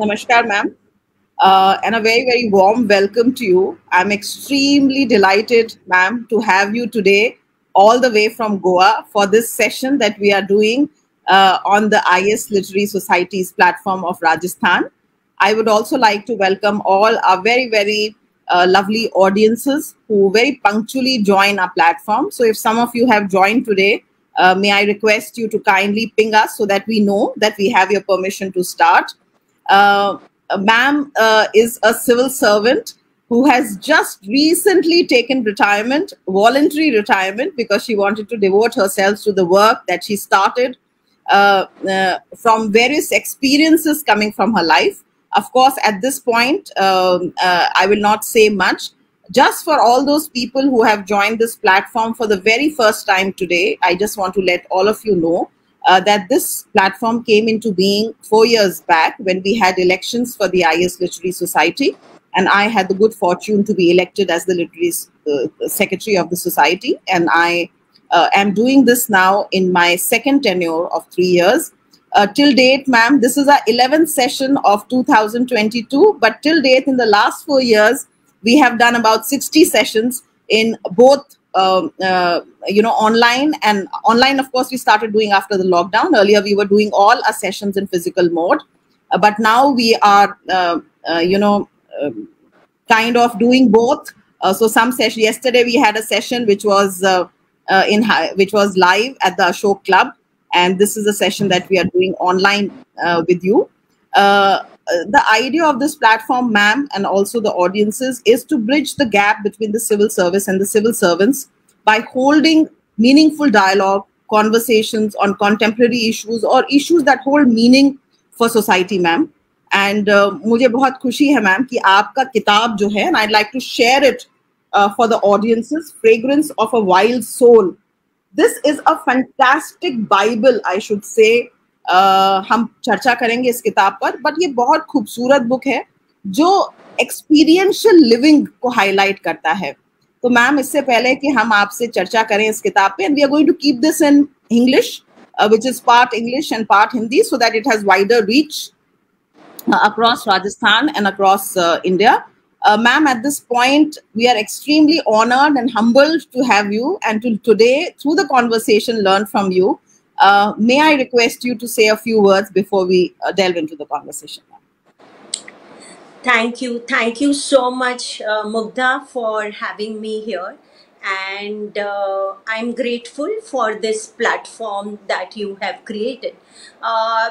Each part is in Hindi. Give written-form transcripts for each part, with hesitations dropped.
Namaskar, ma'am, and a very, very warm welcome to you. I'm extremely delighted, ma'am, to have you today, all the way from Goa, for this session that we are doing on the IS Literary Society's platform of Rajasthan. I would also like to welcome all our very, very lovely audiences who very punctually join our platform. So, if some of you have joined today, may I request you to kindly ping us so that we know that we have your permission to start. Uh, Ma'am is a civil servant who has just recently taken retirement, voluntary retirement, because she wanted to devote herself to the work that she started from various experiences coming from her life. Of course, at this point, I will not say much. Just for all those people who have joined this platform for the very first time today, I just want to let all of you know that this platform came into being 4 years back when we had elections for the IS Literary Society, and I had the good fortune to be elected as the literary secretary of the society. And I am doing this now in my second tenure of 3 years. Till date, ma'am, this is our 11th session of 2022, but till date, in the last 4 years, we have done about 60 sessions in both online. And online, of course, we started doing after the lockdown. Earlier we were doing all our sessions in physical mode, but now we are kind of doing both. So some session, yesterday we had a session which was which was live at the Ashok Club, and this is a session that we are doing online with you. The idea of this platform, ma'am, and also the audiences, is to bridge the gap between the civil service and the civil servants by holding meaningful dialogue, conversations on contemporary issues or issues that hold meaning for society, ma'am. And मुझे बहुत खुशी है, ma'am, कि आपका किताब जो है, and I'd like to share it for the audiences, Fragrance of a Wild Soul. This is a fantastic Bible, I should say. हम चर्चा करेंगे इस किताब पर, बट ये बहुत खूबसूरत बुक है जो एक्सपीरियंशियल लिविंग को हाईलाइट करता है. तो मैम, इससे पहले कि हम आपसे चर्चा करें इस किताब पे, and we are going to keep this in English, which is part English and part Hindi, so that it has wider reach across Rajasthan and across India. Ma'am, at this point, we are extremely honored and humbled to have you, and to today, through the conversation, learn from you. May I request you to say a few words before we delve into the conversation? Thank you. Thank you so much, Mugdha, for having me here. And I'm grateful for this platform that you have created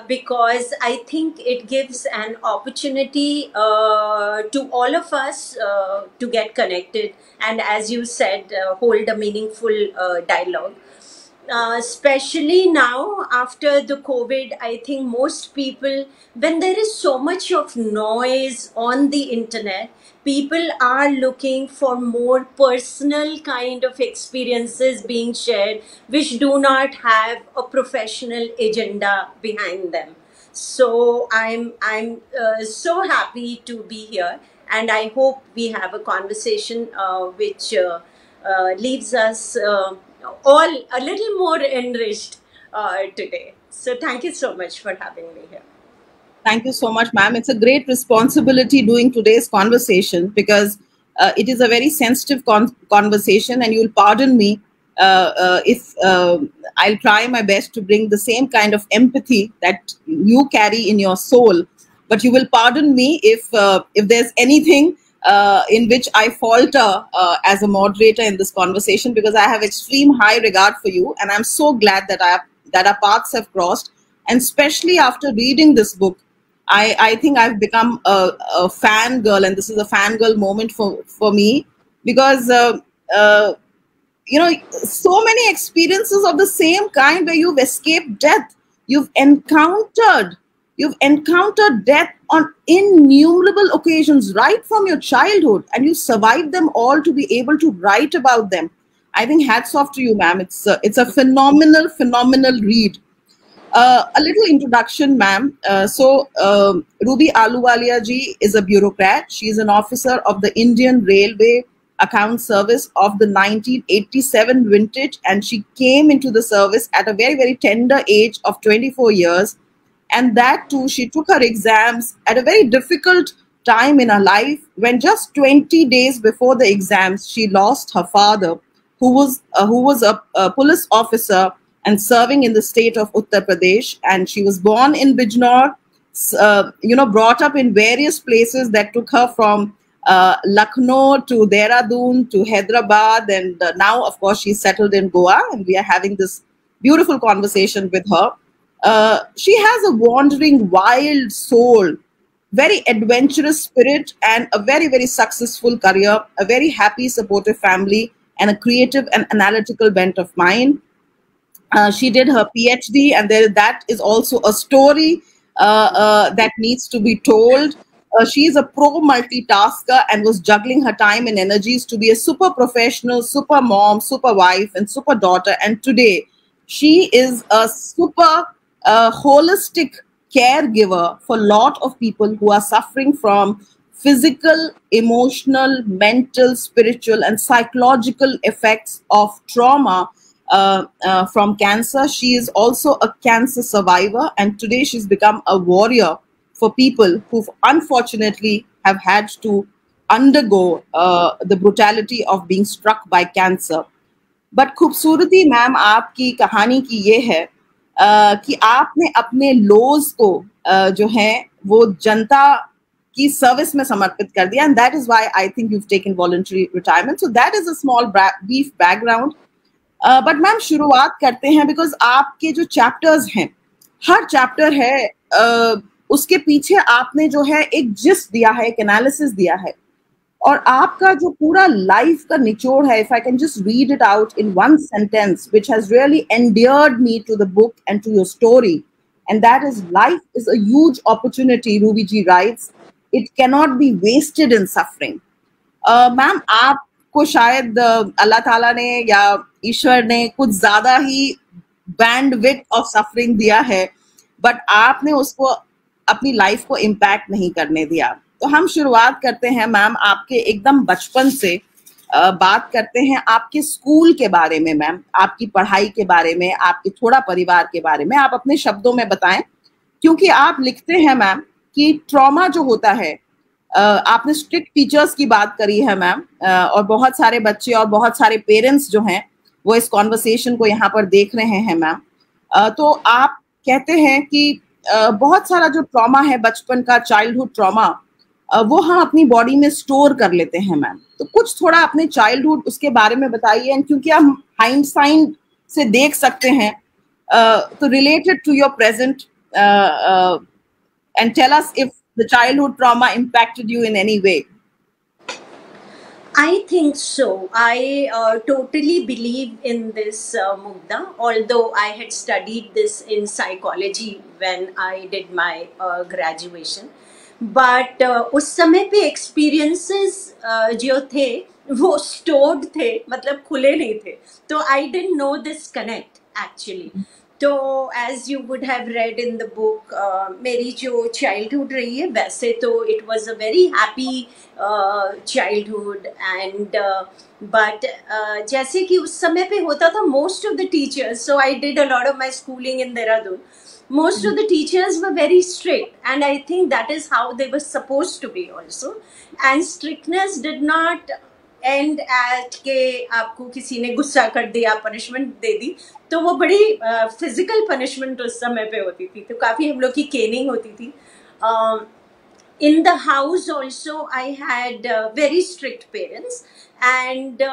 because I think it gives an opportunity to all of us to get connected and, as you said, hold a meaningful dialogue. Especially now after the COVID, I think most people, when there is so much of noise on the internet, people are looking for more personal kind of experiences being shared, which do not have a professional agenda behind them. So I'm so happy to be here, and I hope we have a conversation which leaves us all a little more enriched today. So thank you so much for having me here. Thank you so much, ma'am. It's a great responsibility doing today's conversation because it is a very sensitive conversation, and you'll pardon me if I'll try my best to bring the same kind of empathy that you carry in your soul. But you will pardon me if there's anything in which I falter as a moderator in this conversation, because I have extreme high regard for you, and I'm so glad that our paths have crossed. And especially after reading this book, I think I've become a fangirl, and this is a fangirl moment for me, because so many experiences of the same kind where you've escaped death, you've encountered death on innumerable occasions right from your childhood, and you survived them all to be able to write about them. I think hats off to you, ma'am. It's a phenomenal read. A little introduction, ma'am. Ruby Ahluwalia ji is a bureaucrat. She is an officer of the Indian Railway Account Service of the 1987 vintage, and she came into the service at a very, very tender age of 24 years. And that too, she took her exams at a very difficult time in her life when just 20 days before the exams, she lost her father, who was a police officer and serving in the state of Uttar Pradesh. And she was born in Bijnor, brought up in various places that took her from Lucknow to Dehradun to Hyderabad, and now, of course, she's settled in Goa, and we are having this beautiful conversation with her. She has a wandering, wild soul, very adventurous spirit, and a very, very successful career, a very happy, supportive family, and a creative and analytical bent of mind. She did her PhD, and that is also a story that needs to be told. She is a pro multitasker and was juggling her time and energies to be a super professional, super mom, super wife, and super daughter. And today, she is a super holistic caregiver for a lot of people who are suffering from physical, emotional, mental, spiritual, and psychological effects of trauma from cancer. She is also a cancer survivor, and today she's become a warrior for people who unfortunately have had to undergo the brutality of being struck by cancer. But खूबसूरती मैम आपकी कहानी की ये है कि आपने अपने लोज को जो है वो जनता की सर्विस में समर्पित कर दिया, and that is why I think you taken voluntary retirement. So that is a small brief background. But ma'am शुरुआत करते हैं, बिकॉज आपके जो चैप्टर्स हैं, हर चैप्टर है उसके पीछे आपने जो है एक जिस्ट दिया है, एक एनालिसिस दिया है, और आपका जो पूरा लाइफ का निचोड़ है, if I can just read it out in one sentence which has really endeared me to the book and to your story, and that is life is a huge opportunity. Ruby ji writes, it cannot be wasted in suffering. Ma'am, आपको शायद अल्लाह ताला ने या ईश्वर ने कुछ ज्यादा ही बैंडविड्थ ऑफ सफरिंग दिया है, बट आपने उसको अपनी लाइफ को इम्पैक्ट नहीं करने दिया. तो हम शुरुआत करते हैं मैम आपके एकदम बचपन से. बात करते हैं आपके स्कूल के बारे में मैम, आपकी पढ़ाई के बारे में, आपके थोड़ा परिवार के बारे में आप अपने शब्दों में बताएं, क्योंकि आप लिखते हैं मैम कि ट्रॉमा जो होता है, आपने स्ट्रिक्ट टीचर्स की बात करी है मैम, और बहुत सारे बच्चे और बहुत सारे पेरेंट्स जो हैं वो इस कॉन्वर्सेशन को यहाँ पर देख रहे हैं मैम. तो आप कहते हैं कि बहुत सारा जो ट्रॉमा है बचपन का, चाइल्डहुड ट्रॉमा, वो हम अपनी बॉडी में स्टोर कर लेते हैं मैम. तो कुछ थोड़ा अपने चाइल्डहुड उसके बारे में बताइए, एंड क्योंकि हम हाइंडसाइट से देख सकते हैं, तो related to your present, and tell us if the childhood trauma impacted you in any way. I think so. I totally believe in this, Mugdha, although I had studied this in psychology when I did my graduation. But उस समय पे एक्सपीरियंसेस जो थे वो स्टोर्ड थे, मतलब खुले नहीं थे. तो I didn't know this connect actually. तो as you would have read in the book, मेरी जो चाइल्डहुड रही है वैसे तो it was a very happy childhood. And but जैसे कि उस समय पे होता था, most of the teachers, so I did a lot of my schooling in Dehradun. Most of the teachers were very strict, and I think that is how they were supposed to be also. And strictness did not end at के आपको किसी ने गुस्सा कर दिया, पनिशमेंट दे दी. तो वो बड़ी फिजिकल पनिशमेंट उस समय पे होती थी, तो काफ़ी हम लोग की केनिंग होती थी. In the house also I had very strict parents, and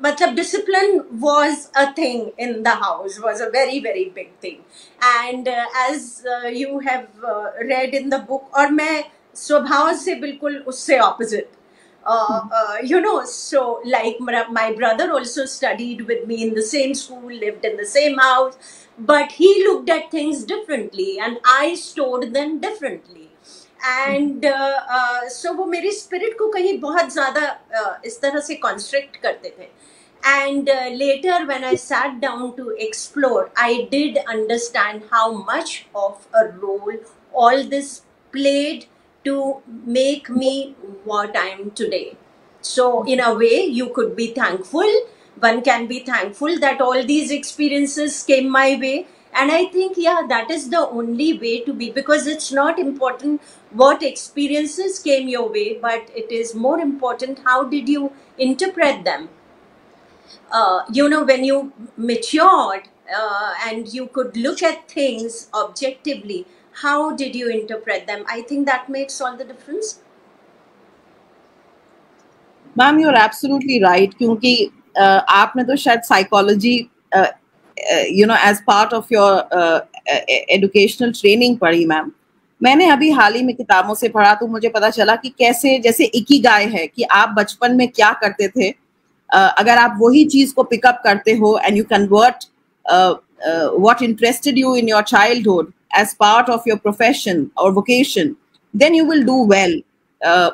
matlab discipline was a thing in the house, was a very very big thing. And as you have read in the book, और मैं स्वभाव से बिल्कुल उससे opposite, you know, so like my brother also studied with me in the same school, lived in the same house, but he looked at things differently and I stored them differently. And so वो मेरी स्पिरिट को कहीं बहुत ज़्यादा इस तरह से कॉन्स्ट्रिक्ट करते थे. And later when I sat down to explore, I did understand how much of a role all this played to make me what I am today. So in a way you could be thankful, one can be thankful that all these experiences came my way, And I think, yeah, that is the only way to be, because it's not important what experiences came your way, but it is more important how did you interpret them. When you matured, and you could look at things objectively, how did you interpret them? I think that makes all the difference. Ma'am you are absolutely right, क्योंकि आपने तो शायद psychology as part of your educational training पढ़ी मैम। मैंने अभी हाल ही में किताबों से पढ़ा तो मुझे पता चला कि कैसे, जैसे इकिगाई है कि आप बचपन में क्या करते थे, अगर आप वही चीज को पिकअप करते हो and you convert what interested you in your childhood as part of your profession or vocation, then you will do well.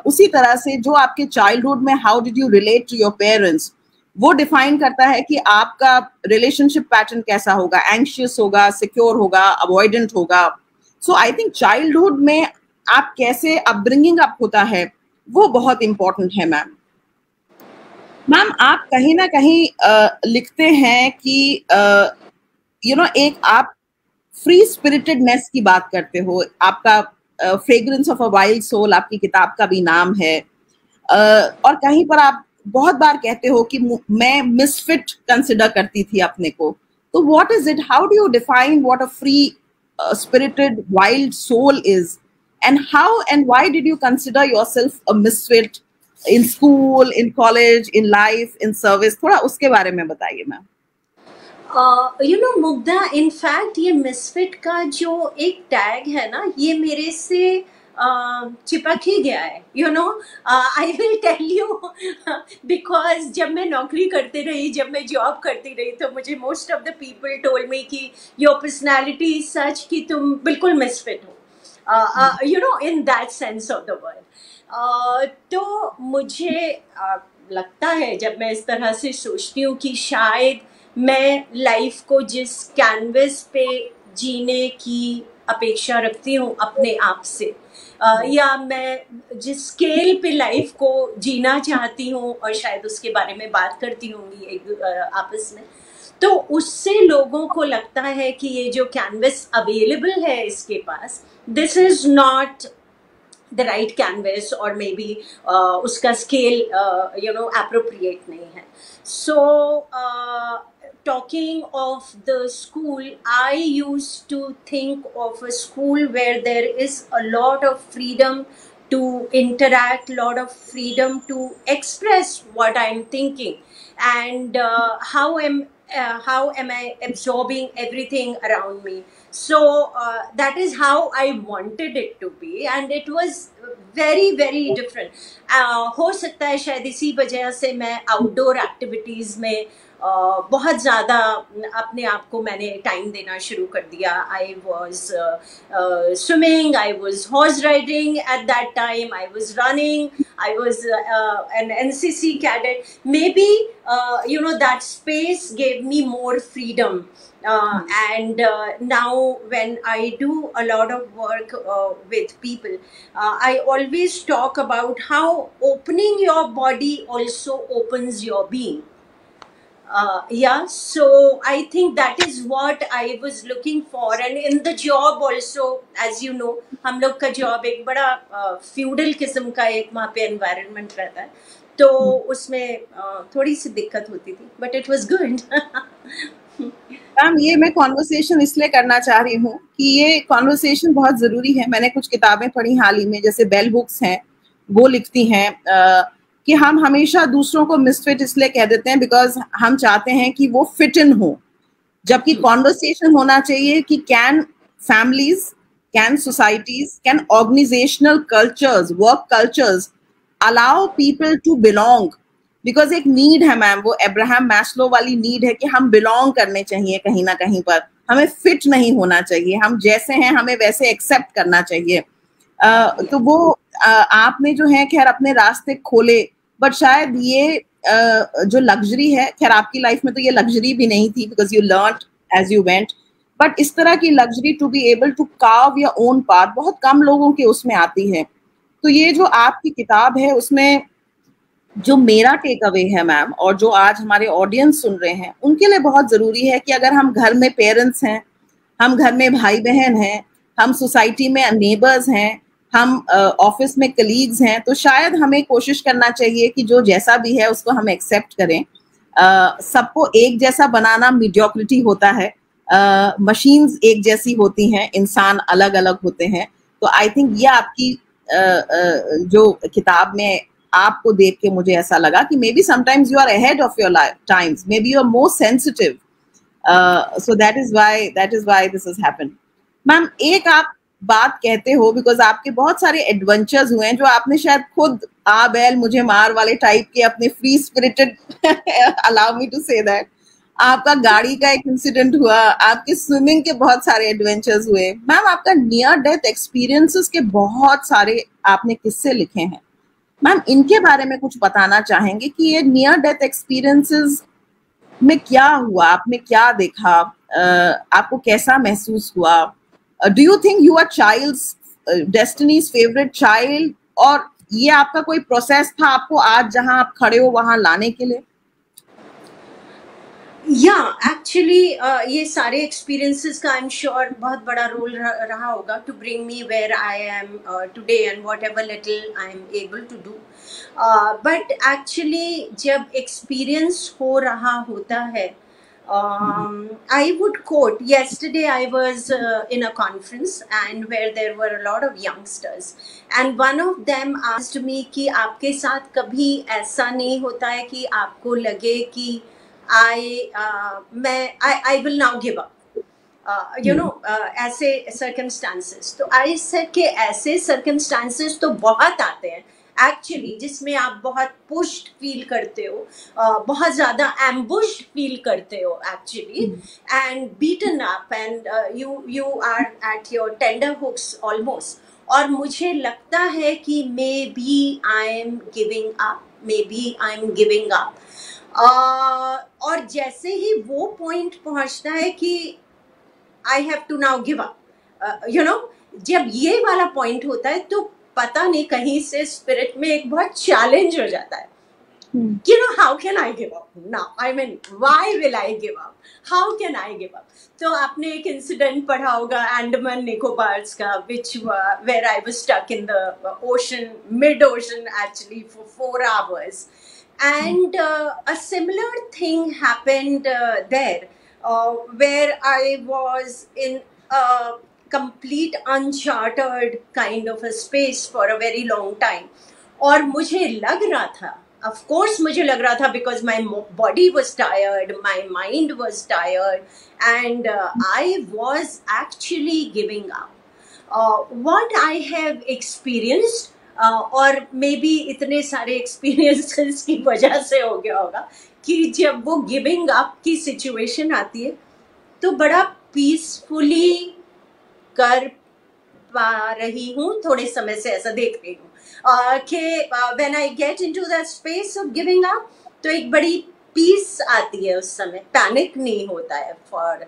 उसी तरह से जो आपके चाइल्डहुड में how did you relate to your parents, वो डिफाइन करता है कि आपका रिलेशनशिप पैटर्न कैसा होगा, एंग्शियस होगा, सिक्योर होगा, अवॉइडेंट होगा। सो आई थिंक चाइल्डहुड में आप कैसे अपब्रिंगिंग अप होता है वो बहुत इंपॉर्टेंट है मैम। मैम आप कहीं ना कहीं लिखते हैं कि एक आप फ्री स्पिरिटेडनेस की बात करते हो, आपका fragrance of a wild soul आपकी किताब का भी नाम है, और कहीं पर आप बहुत बार कहते हो कि मैं मिसफिट कंसिडर करती थी अपने को। तो what is it, how do you define what a free spirited wild soul is, and how and why did you consider yourself a misfit in school, in college, in life, in service? थोड़ा उसके बारे में बताइए मैम। मुग्धा, इनफैक्ट ये मिसफिट का जो एक टैग है ना, ये मेरे से चिपक ही गया है। I will tell you, because जब मैं नौकरी करती रही, जब मैं जॉब करती रही, तो मुझे most of the people told me कि योर पर्सनैलिटी इज सच कि तुम बिल्कुल मिसफिट हो, in that sense of the word. तो मुझे लगता है, जब मैं इस तरह से सोचती हूँ कि शायद मैं लाइफ को जिस कैनवस पे जीने की अपेक्षा रखती हूँ अपने आप से, या मैं जिस स्केल पे लाइफ को जीना चाहती हूँ, और शायद उसके बारे में बात करती होंगी आपस में, तो उससे लोगों को लगता है कि ये जो कैनवस अवेलेबल है इसके पास, this is not the right canvas, or maybe uska scale appropriate nahi hai. So talking of the school, I used to think of a school where there is a lot of freedom to interact, lot of freedom to express what I'm thinking, and how am I absorbing everything around me. So that is how I wanted it to be, and it was very very different. हो सकता है शायद इसी वजह से मैं आउटडोर एक्टिविटीज में बहुत ज़्यादा अपने आप को मैंने टाइम देना शुरू कर दिया. I was swimming, I was horse riding at that time, I was running, I was an NCC cadet. Maybe that space gave me more freedom, and now when I do a lot of work with people, I always talk about how opening your body also opens your being. So I think that is what I was looking for, and in the job also, as you know, हम लोग का जॉब एक बड़ा फ्यूडल किस्म का एक वहाँ पे एनवायरनमेंट रहता है, तो उसमें थोड़ी सी दिक्कत होती थी, but it was good. Ma'am ये मैं कॉन्वर्सेशन इसलिए करना चाह रही हूँ कि ये कॉन्वर्सेशन बहुत जरूरी है. मैंने कुछ किताबें पढ़ी हाल ही में, जैसे बेल बुक्स हैं, वो लिखती हैं कि हम हमेशा दूसरों को मिसफिट इसलिए कह देते हैं बिकॉज हम चाहते हैं कि वो फिट इन हो, जबकि कॉन्वर्सेशन होना चाहिए कि can families, can societies, can organisational cultures, work cultures allow people to belong. Because एक नीड है मैम, वो अब्राहम मैस्लो वाली नीड है कि हम बिलोंग करने चाहिए कहीं ना कहीं पर, हमें फिट नहीं होना चाहिए, हम जैसे हैं हमें वैसे एक्सेप्ट करना चाहिए. तो वो आपने जो है खैर अपने रास्ते खोले, बट शायद ये जो लग्जरी है, खैर आपकी लाइफ में तो ये लग्जरी भी नहीं थी because you learned as you went, but इस तरह की luxury to be able to carve your own path बहुत कम लोगों के उसमें आती है. तो ये जो आपकी किताब है उसमें जो मेरा टेक अवे है मैम, और जो आज हमारे ऑडियंस सुन रहे हैं उनके लिए बहुत जरूरी है कि अगर हम घर में पेरेंट्स हैं, हम घर में भाई बहन हैं, हम सोसाइटी में नेबर्स हैं, हम ऑफिस में कलीग्स हैं, तो शायद हमें कोशिश करना चाहिए कि जो जैसा भी है उसको हम एक्सेप्ट करें। सबको एक जैसा बनाना मीडियोक्रिटी होता है। मशीन्स एक जैसी होती हैं, इंसान अलग अलग होते हैं। तो आई थिंक ये आपकी जो किताब में आपको देख के मुझे ऐसा लगा कि maybe sometimes you are ahead of your times, maybe you are more sensitive, so that is why this has happened. Ma'am, एक आप बात कहते हो, बिकॉज आपके बहुत सारे एडवेंचर्स हुए हैं जो आपने शायद खुद आ बैल मुझे मार वाले टाइप के अपने free spirited allow me to say that, आपका गाड़ी का एक इंसिडेंट हुआ, आपके स्विमिंग के बहुत सारे एडवेंचर्स हुए। मैम, आपका नियर डेथ एक्सपीरियंसेस के बहुत सारे आपने किस्से लिखे हैं। मैम, इनके बारे में कुछ बताना चाहेंगे कि ये नियर डेथ एक्सपीरियंसेस में क्या हुआ, आपने क्या देखा, आपको कैसा महसूस हुआ? Do you think you are child's destiny's favourite child, और ये आपका कोई प्रोसेस था आपको आज जहां आप खड़े हो वहां लाने के लिए? या एक्चुअली ये सारे एक्सपीरियंसेस का आई एम श्योर बहुत बड़ा रोल रहा होगा to bring me where I am today and whatever little I am able to do. But actually जब एक्सपीरियंस हो रहा होता है, I would quote, yesterday I was in a conference and where there were a lot of youngsters and one of them asked me कि आपके साथ कभी ऐसा नहीं होता है कि आपको लगे कि I will now give up, ऐसे circumstances। तो I said कि ऐसे circumstances तो बहुत आते हैं एक्चुअली, जिसमें आप बहुत पुश्ड फील करते हो, बहुत ज्यादा एम्बुश्ड फील करते हो actually, and beaten up, and you are at your tender hooks almost. और मुझे लगता है कि maybe I am giving up, maybe I am giving up. और जैसे ही वो पॉइंट पहुंचता है कि I have to now give up, जब ये वाला पॉइंट होता है तो पता नहीं कहीं से स्पिरिट में एक बहुत चैलेंज हो जाता है, how can I give up now, I mean why will I give up, how can I give up. तो आपने एक इंसिडेंट पढ़ा होगा अंडमान निकोबार्स का, which where I was stuck in the ocean, mid ocean actually for 4 hours, and a similar thing happened there, where I was in a complete uncharted kind of a space for a very long time। और मुझे लग रहा था, of course मुझे लग रहा था, because my body was tired, my mind was tired, and I was actually giving up। what I have experienced, और मे बी इतने सारे एक्सपीरियंसेस की वजह से हो गया होगा कि जब वो गिविंग अप की सिचुएशन आती है तो बड़ा पीसफुली कर पा रही हूँ, थोड़े समय से ऐसा देख रही हूँ कि when I get into that space of giving up तो एक बड़ी पीस आती है, उस समय पैनिक नहीं होता है फॉर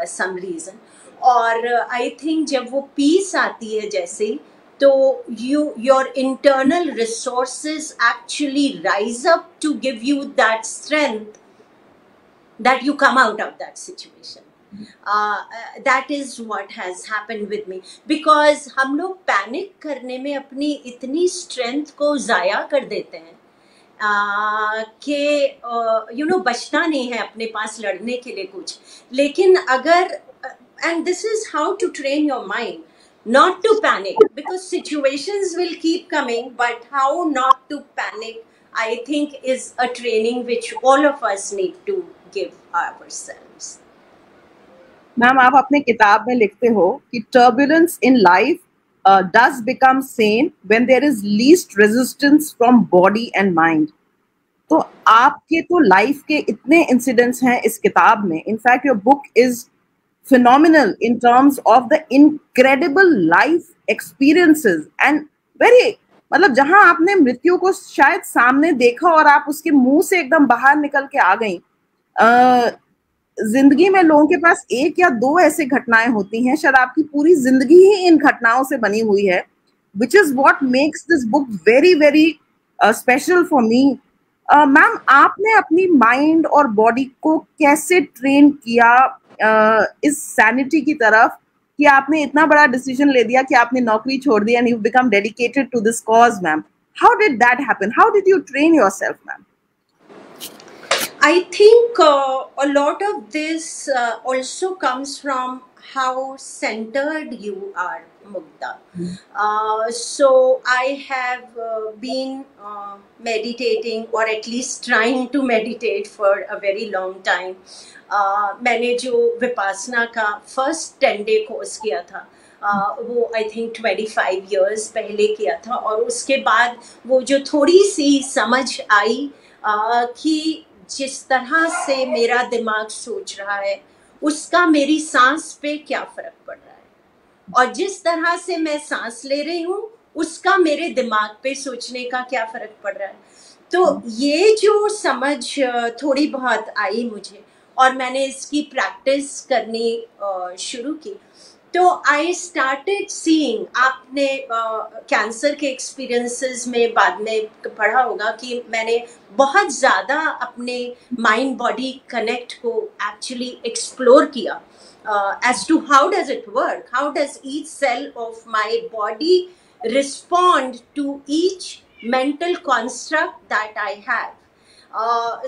सम रीजन। और आई थिंक जब वो पीस आती है जैसे, तो your internal resources actually rise up to give you that strength that you come out of that situation। that is what has happened with me, because हम लोग पैनिक करने में अपनी इतनी स्ट्रेंथ को ज़ाया कर देते हैं कि बचता नहीं है अपने पास लड़ने के लिए कुछ। लेकिन अगर, and this is how to train your mind not to panic, because situations will keep coming, but how not to panic, I think, is a training which all of us need to give ourselves। Ma'am, आप अपने किताब में लिखते हो कि turbulence in life does become sane when there is least resistance from body and mind। तो आपके तो लाइफ के इतने इंसिडेंट्स हैं इस किताब में। In fact your book is phenomenal in terms of the incredible life experiences and very, मतलब जहां आपने मृत्यु को शायद सामने देखा और आप उसके मुंह से एकदम बाहर निकल के आ गई। जिंदगी में लोगों के पास एक या दो ऐसे घटनाएं होती हैं, शायद आपकी पूरी जिंदगी ही इन घटनाओं से बनी हुई है, which is what makes this book very very special for me। Ma'am, आपने अपनी माइंड और बॉडी को कैसे ट्रेन किया इस सैनिटी की तरफ कि आपने इतना बड़ा डिसीजन ले दिया कि आपने नौकरी छोड़ दी and you become dedicated to this cause ma'am? How did that happen? How did you train yourself ma'am? I think a lot of this also comes from how centered you are, Mugda. So I have been meditating, or at least trying to meditate for a very long time. मैंने जो विपासना का फर्स्ट 10 डे कोर्स किया था, वो आई थिंक 25 years पहले किया था, और उसके बाद वो जो थोड़ी सी समझ आई कि जिस तरह से मेरा दिमाग सोच रहा है उसका मेरी सांस पे क्या फर्क पड़ रहा है, और जिस तरह से मैं सांस ले रही हूँ उसका मेरे दिमाग पे सोचने का क्या फर्क पड़ रहा है. तो ये जो समझ थोड़ी बहुत आई मुझे, और मैंने इसकी प्रैक्टिस करनी शुरू की, तो आई स्टार्टेड सीइंग. आपने कैंसर के एक्सपीरियंसेस में बाद में पढ़ा होगा कि मैंने बहुत ज़्यादा अपने माइंड बॉडी कनेक्ट को एक्चुअली एक्सप्लोर किया, as to how does it work, how does each cell of my body respond to each mental construct that I have.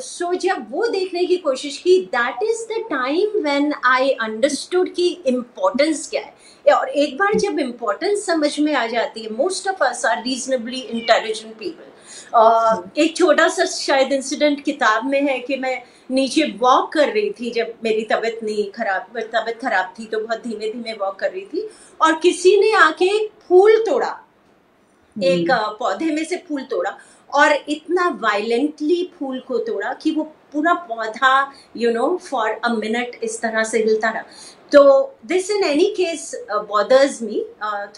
So जब वो देखने की कोशिश की, that is the time when I understood कि importance क्या है. और एक बार जब importance समझ में आ जाती है, most of us are reasonably intelligent people. एक छोटा सा शायद इंसिडेंट किताब में है कि मैं नीचे वॉक कर रही थी जब मेरी तबीयत खराब थी, तो बहुत धीमे धीमे वॉक कर रही थी, और किसी ने आके फूल तोड़ा, एक पौधे में से फूल तोड़ा, और इतना वायलेंटली फूल को तोड़ा कि वो पूरा पौधा फॉर अ मिनट इस तरह से हिलता रहा. तो this in any case bothers me,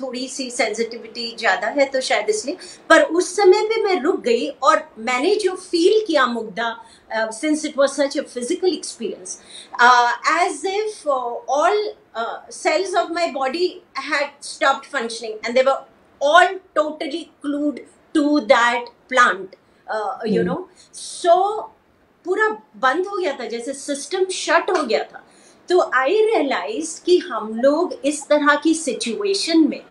थोड़ी सी सेंसिटिविटी ज़्यादा है तो शायद इसलिए, पर उस समय पे मैं रुक गई और मैंने जो फील किया Mugdha, since it was such a physical experience, as if all cells of my body had stopped functioning and they were all totally glued to that plant, so पूरा बंद हो गया था, जैसे सिस्टम शट हो गया था. तो आई रियलाइज कि हम लोग इस तरह की सिचुएशन में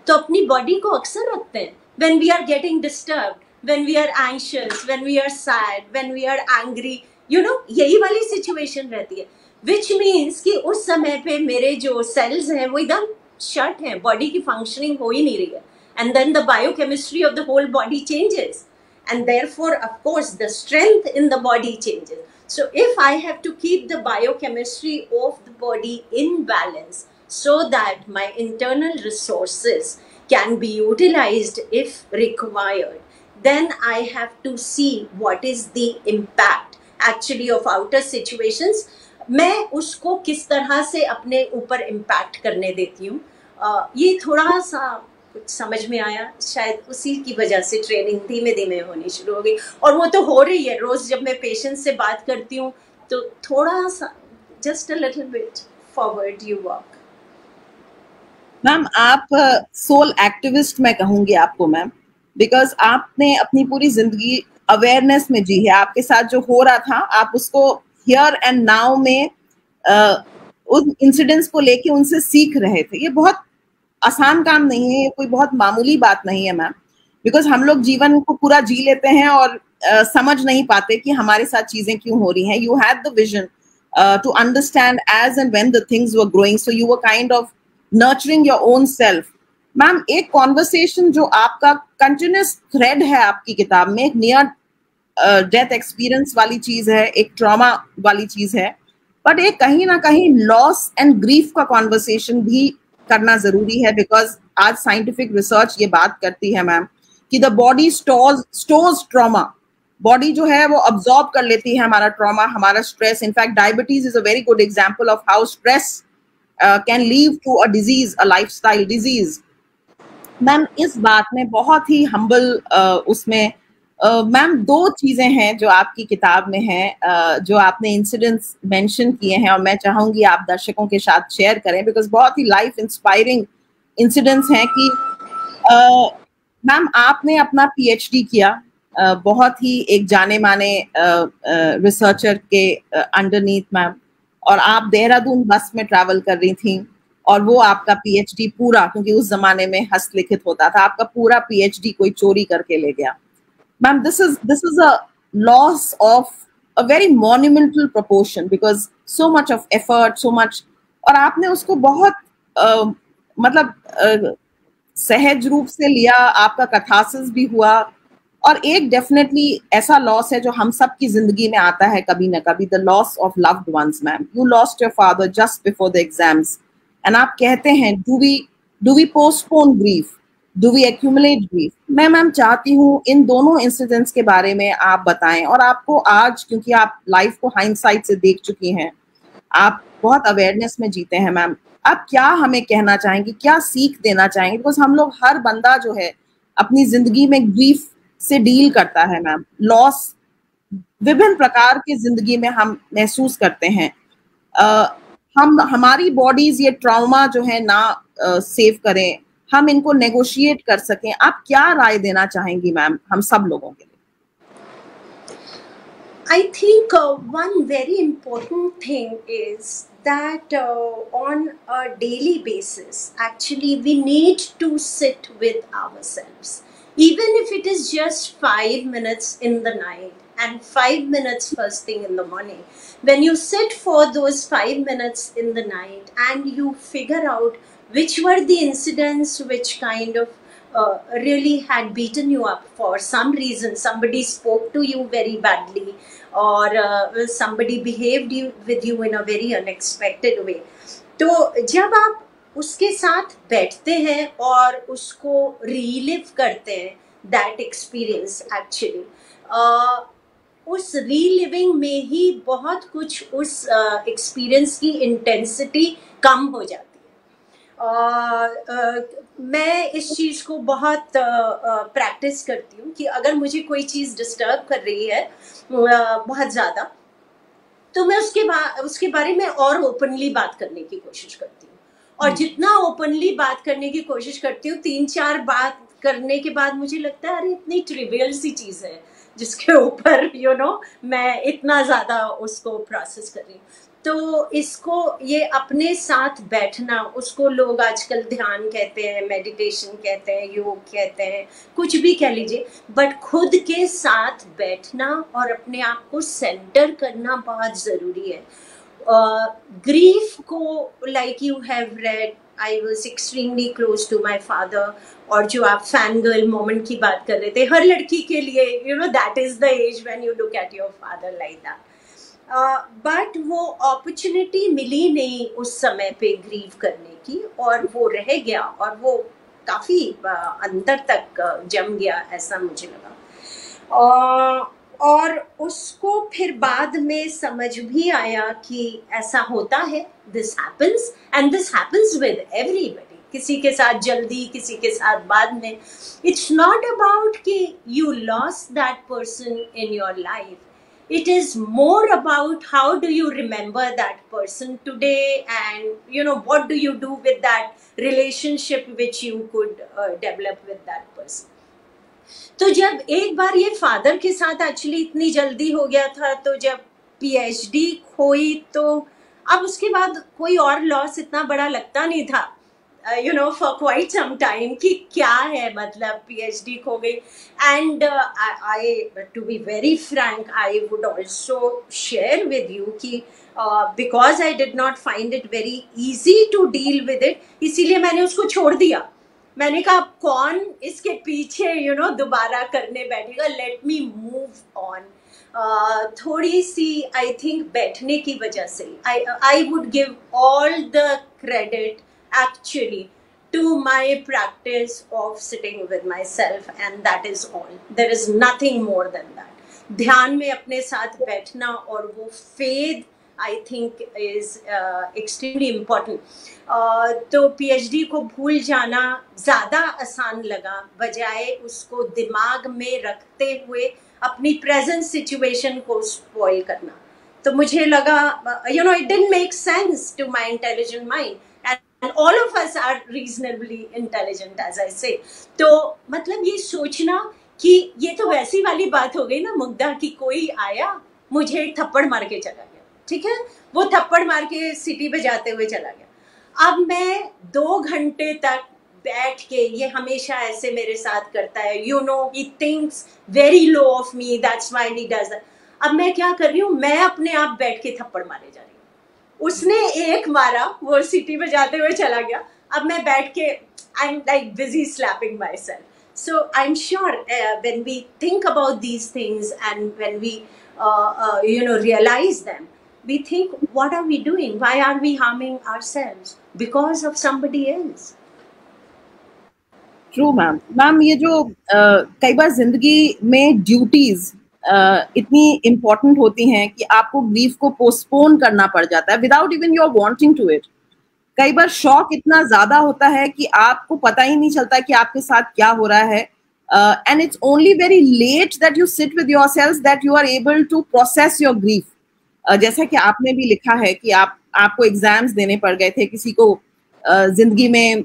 तो अपनी बॉडी को अक्सर रखते हैं, when we are getting disturbed, when we are anxious, when we are sad, when we are angry, यही वाली सिचुएशन रहती है, which means कि उस समय पे मेरे जो सेल्स हैं वो एकदम शट हैं, बॉडी की फंक्शनिंग हो ही नहीं रही है. And then the biochemistry of the whole body changes, and therefore of course the strength in the body changes. So if I have to keep the biochemistry of the body in balance so that my internal resources can be utilized if required, then I have to see what is the impact actually of outer situations. मैं उसको किस तरह से अपने ऊपर impact करने देती हूँ. ये थोड़ा सा कुछ समझ में आया, शायद उसी की वजह से ट्रेनिंग धीमे धीमे होनी शुरू हो गई, और वो तो हो रही है. रोज जब मैं पेशेंट से बात करती हूँ तो थोड़ा सा just a little bit forward you walk. Ma'am आप सोल एक्टिविस्ट मैं कहूंगी आपको मैम, बिकॉज आपने अपनी पूरी जिंदगी अवेयरनेस में जी है. आपके साथ जो हो रहा था आप उसको हियर एंड नाउ में उन इंसिडेंट्स को लेके उनसे सीख रहे थे. ये बहुत आसान काम नहीं है, ये कोई बहुत मामूली बात नहीं है मैम, बिकॉज हम लोग जीवन को पूरा जी लेते हैं और समझ नहीं पाते कि हमारे साथ चीजें क्यों हो रही हैं. You had the vision to understand age and when the things were growing, so you were kind of nurturing your own self. Ma'am एक कॉन्वर्सेशन जो आपका कंटिन्यूस थ्रेड है आपकी किताब में, एक नियर डेथ एक्सपीरियंस वाली चीज है, एक ट्रॉमा वाली चीज है, बट एक कहीं ना कहीं लॉस एंड ग्रीफ का कॉन्वर्सेशन भी करना जरूरी है, बिकॉज आज साइंटिफिक रिसर्च ये बात करती है मैम कि the body stores trauma. Body जो है वो अब्सॉर्ब कर लेती है हमारा ट्रॉमा, हमारा stress. In fact diabetes is a very good example of how stress can lead to a disease, a lifestyle disease. Ma'am इस बात में बहुत ही हम्बल उसमें मैम दो चीजें हैं जो आपकी किताब में हैं, जो आपने इंसिडेंट्स मेंशन किए हैं, और मैं चाहूंगी आप दर्शकों के साथ शेयर करें, बिकॉज बहुत ही लाइफ इंस्पायरिंग इंसिडेंट्स हैं कि मैम आपने अपना पीएचडी किया बहुत ही एक जाने माने रिसर्चर के अंडरनीथ मैम, और आप देहरादून बस में ट्रैवल कर रही थी, और वो आपका पीएचडी पूरा, क्योंकि उस जमाने में हस्तलिखित होता था, आपका पूरा पीएचडी कोई चोरी करके ले गया। Ma'am, this is a loss of a very monumental proportion, because so much of effort, so much, और आपने उसको बहुत मतलब सहज रूप से लिया, आपका कथासिस भी हुआ। और एक डेफिनेटली ऐसा लॉस है जो हम सब की जिंदगी में आता है कभी ना कभी, the loss of loved ones. Ma'am, you lost your father just before the exams, and आप कहते हैं do we postpone grief, do we accumulate grief? मैं मैम चाहती हूँ इन दोनों इंसिडेंट्स के बारे में आप बताएं, और आपको आज, क्योंकि आप लाइफ को हाइंडसाइट से देख चुकी हैं, आप बहुत अवेयरनेस में जीते हैं मैम, आप क्या हमें कहना चाहेंगी, क्या सीख देना चाहेंगे? बिकॉज हम लोग, हर बंदा जो है अपनी जिंदगी में ग्रीफ से डील करता है मैम, लॉस विभिन्न प्रकार की जिंदगी में हम महसूस करते हैं। हम हमारी बॉडीज ये ट्रॉमा जो है ना सेव करें, हम इनको नेगोशिएट कर सकें। आप क्या राय देना चाहेंगी मैम हम सब लोगों के लिए? I think one very important thing is that on a daily basis, actually, we need to sit with ourselves. Even if it is just 5 minutes in the night and 5 minutes first thing in the morning, when you sit for those 5 minutes in the night and you figure out which were the incidents which kind of really had beaten you up for some reason, somebody spoke to you very badly, or somebody behaved with you in a very unexpected way. तो जब आप उसके साथ बैठते हैं और उसको रीलिव करते हैं, दैट एक्सपीरियंस एक्चुअली, उस रीलिविंग में ही बहुत कुछ उस एक्सपीरियंस की इंटेंसिटी कम हो जाती है। मैं इस चीज़ को बहुत प्रैक्टिस करती हूँ कि अगर मुझे कोई चीज़ डिस्टर्ब कर रही है बहुत ज़्यादा, तो मैं उसके बारे में और ओपनली बात करने की कोशिश करती हूँ। और जितना ओपनली बात करने की कोशिश करती हूँ, 3-4 बात करने के बाद मुझे लगता है अरे इतनी ट्रिवियल सी चीज़ है जिसके ऊपर मैं इतना ज़्यादा उसको प्रोसेस कर रही हूँ। तो इसको, ये अपने साथ बैठना, उसको लोग आजकल ध्यान कहते हैं, मेडिटेशन कहते हैं, योग कहते हैं, कुछ भी कह लीजिए, बट खुद के साथ बैठना और अपने आप को सेंटर करना बहुत ज़रूरी है। ग्रीफ को, like you have read, I was extremely close to my father, और जो आप फैन गर्ल मोमेंट की बात कर रहे थे, हर लड़की के लिए that is the age when you look at your father like that. But वो अपॉर्चुनिटी मिली नहीं उस समय पे ग्रीव करने की, और वो रह गया, और वो काफ़ी अंदर तक जम गया, ऐसा मुझे लगा। और उसको फिर बाद में समझ भी आया कि ऐसा होता है, this happens, and this happens with everybody, किसी के साथ जल्दी, किसी के साथ बाद में। इट्स नॉट अबाउट कि you lost that person in your life, it is more about how do you remember that person today, and what do you do with that relationship which you could develop with that person. तो जब एक बार ये फादर के साथ एक्चुअली इतनी जल्दी हो गया था, तो जब पीएचडी खोई, तो अब उसके बाद कोई और लॉस इतना बड़ा लगता नहीं था, for quite some time, कि क्या है, मतलब PhD खो गई। And I, to be very frank, I would also share with you कि because I did not find it very easy to deal with it, इसीलिए मैंने उसको छोड़ दिया। मैंने कहा कौन इसके पीछे दोबारा करने बैठेगा, लेट मी मूव ऑन। थोड़ी सी आई थिंक बैठने की वजह से I would give all the credit actually to my practice of sitting with myself, and that is all. There is nothing more than that. ध्यान में अपने साथ बैठना और वो faith, I think is extremely important. तो PhD को भूल जाना ज़्यादा आसान लगा, बजाय उसको दिमाग में रखते हुए अपनी present situation को spoil करना। तो मुझे लगा, it didn't make sense to my intelligent mind. And all of us are reasonably intelligent, as I say. तो मतलब ये सोचना कि ये तो वैसी वाली बात हो गई ना मुग्धा, कि कोई आया मुझे थप्पड़ मार के चला गया, ठीक है, वो थप्पड़ मार के सीटी बजाते हुए चला गया। अब मैं 2 घंटे तक बैठ के, ये हमेशा ऐसे मेरे साथ करता है, you know, he thinks very low of me, that's why he does that. अब मैं क्या कर रही हूँ, मैं अपने आप बैठ के थप्पड़ मारे जा रही हूँ। उसने एक मारा, वो सीटी बजाते हुए चला गया, अब मैं बैठ के I am like busy slapping my self. So I'm sure when we think about these things and when we realize them, we think, what are we doing? Why are we harming ourselves because of somebody else? True ma'am. Ma'am ये जो कई बार जिंदगी में ड्यूटीज इतनी इम्पोर्टेंट होती हैं कि आपको ग्रीफ को पोस्टपोन करना पड़ जाता है without even you are wanting to it. कई बार शॉक इतना ज्यादा होता है कि आपको पता ही नहीं चलता कि आपके साथ क्या हो रहा है, and it's only very late that you sit with yourself that you are able to process your grief. जैसा कि आपने भी लिखा है कि आपको एग्जाम्स देने पड़ गए थे, किसी को जिंदगी में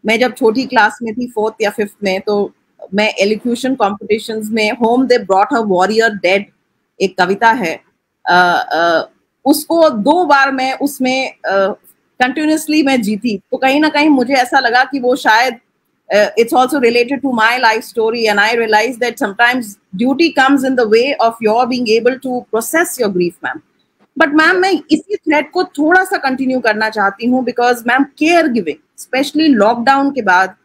मैं जब छोटी क्लास में थी 4th या 5th में, तो मैं एलिक्यूशन कॉम्पिटिशन्स में home they brought a warrior dead एक कविता है, उसको 2 बार मैं उसमें कंटिन्यूसली मैं जीती। तो कहीं ना कहीं मुझे ऐसा लगा कि वो शायद it's also related to my life story, and I realized that sometimes duty comes in the way of your being able to process your grief, ma'am. But ma'am, मैं इसी थ्रेड को थोड़ा सा कंटिन्यू करना चाहती हूँ, because ma'am care giving specially lockdown के बाद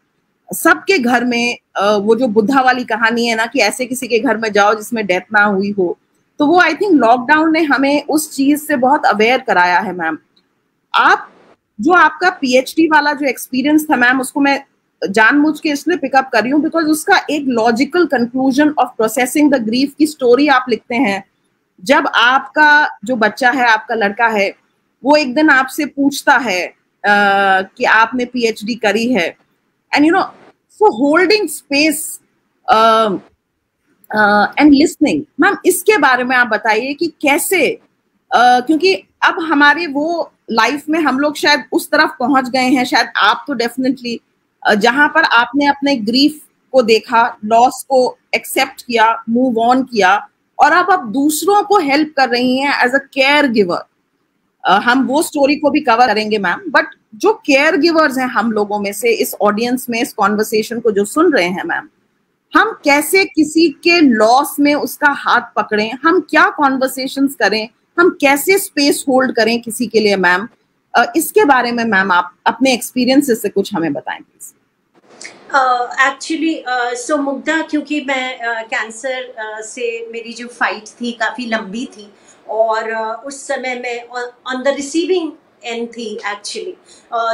सबके घर में वो जो बुद्धा वाली कहानी है ना कि ऐसे किसी के घर में जाओ जिसमें डेथ ना हुई हो, तो वो आई थिंक लॉकडाउन ने हमें उस चीज से बहुत अवेयर कराया है। मैम आप जो आपका पीएचडी वाला जो एक्सपीरियंस था मैम, उसको मैं जानबूझ के इसलिए पिकअप कर रही हूँ बिकॉज उसका एक logical conclusion of processing the grief की स्टोरी आप लिखते हैं। जब आपका जो बच्चा है, आपका लड़का है, वो एक दिन आपसे पूछता है कि आपने पीएचडी करी है, and you know for holding space and listening, ma'am इसके बारे में आप बताइए कि कैसे, क्योंकि अब हमारे वो लाइफ में हम लोग शायद उस तरफ पहुंच गए हैं, शायद आप तो डेफिनेटली, जहां पर आपने अपने ग्रीफ को देखा, लॉस को एक्सेप्ट किया, मूव ऑन किया, और अब आप दूसरों को हेल्प कर रही हैं एज अ केयर गिवर। हम वो स्टोरी को भी कवर करेंगे मैम, बट जो केयर गिवर्स हैं हम लोगों में से, इस ऑडियंस में इस कॉन्वर्सेशन को जो सुन रहे हैं मैम, हम कैसे किसी के लॉस में उसका हाथ पकड़ें, हम क्या कॉन्वर्सेशंस करें, हम कैसे स्पेस होल्ड करें किसी के लिए मैम, इसके बारे में मैम आप अपने एक्सपीरियंसेस से कुछ हमें बताएं प्लीज। एक्चुअली सो मुग्धा, क्योंकि मैं कैंसर से मेरी जो फाइट थी काफ़ी लंबी थी, और उस समय मैं ऑन द रिसीविंग एंड थी एक्चुअली,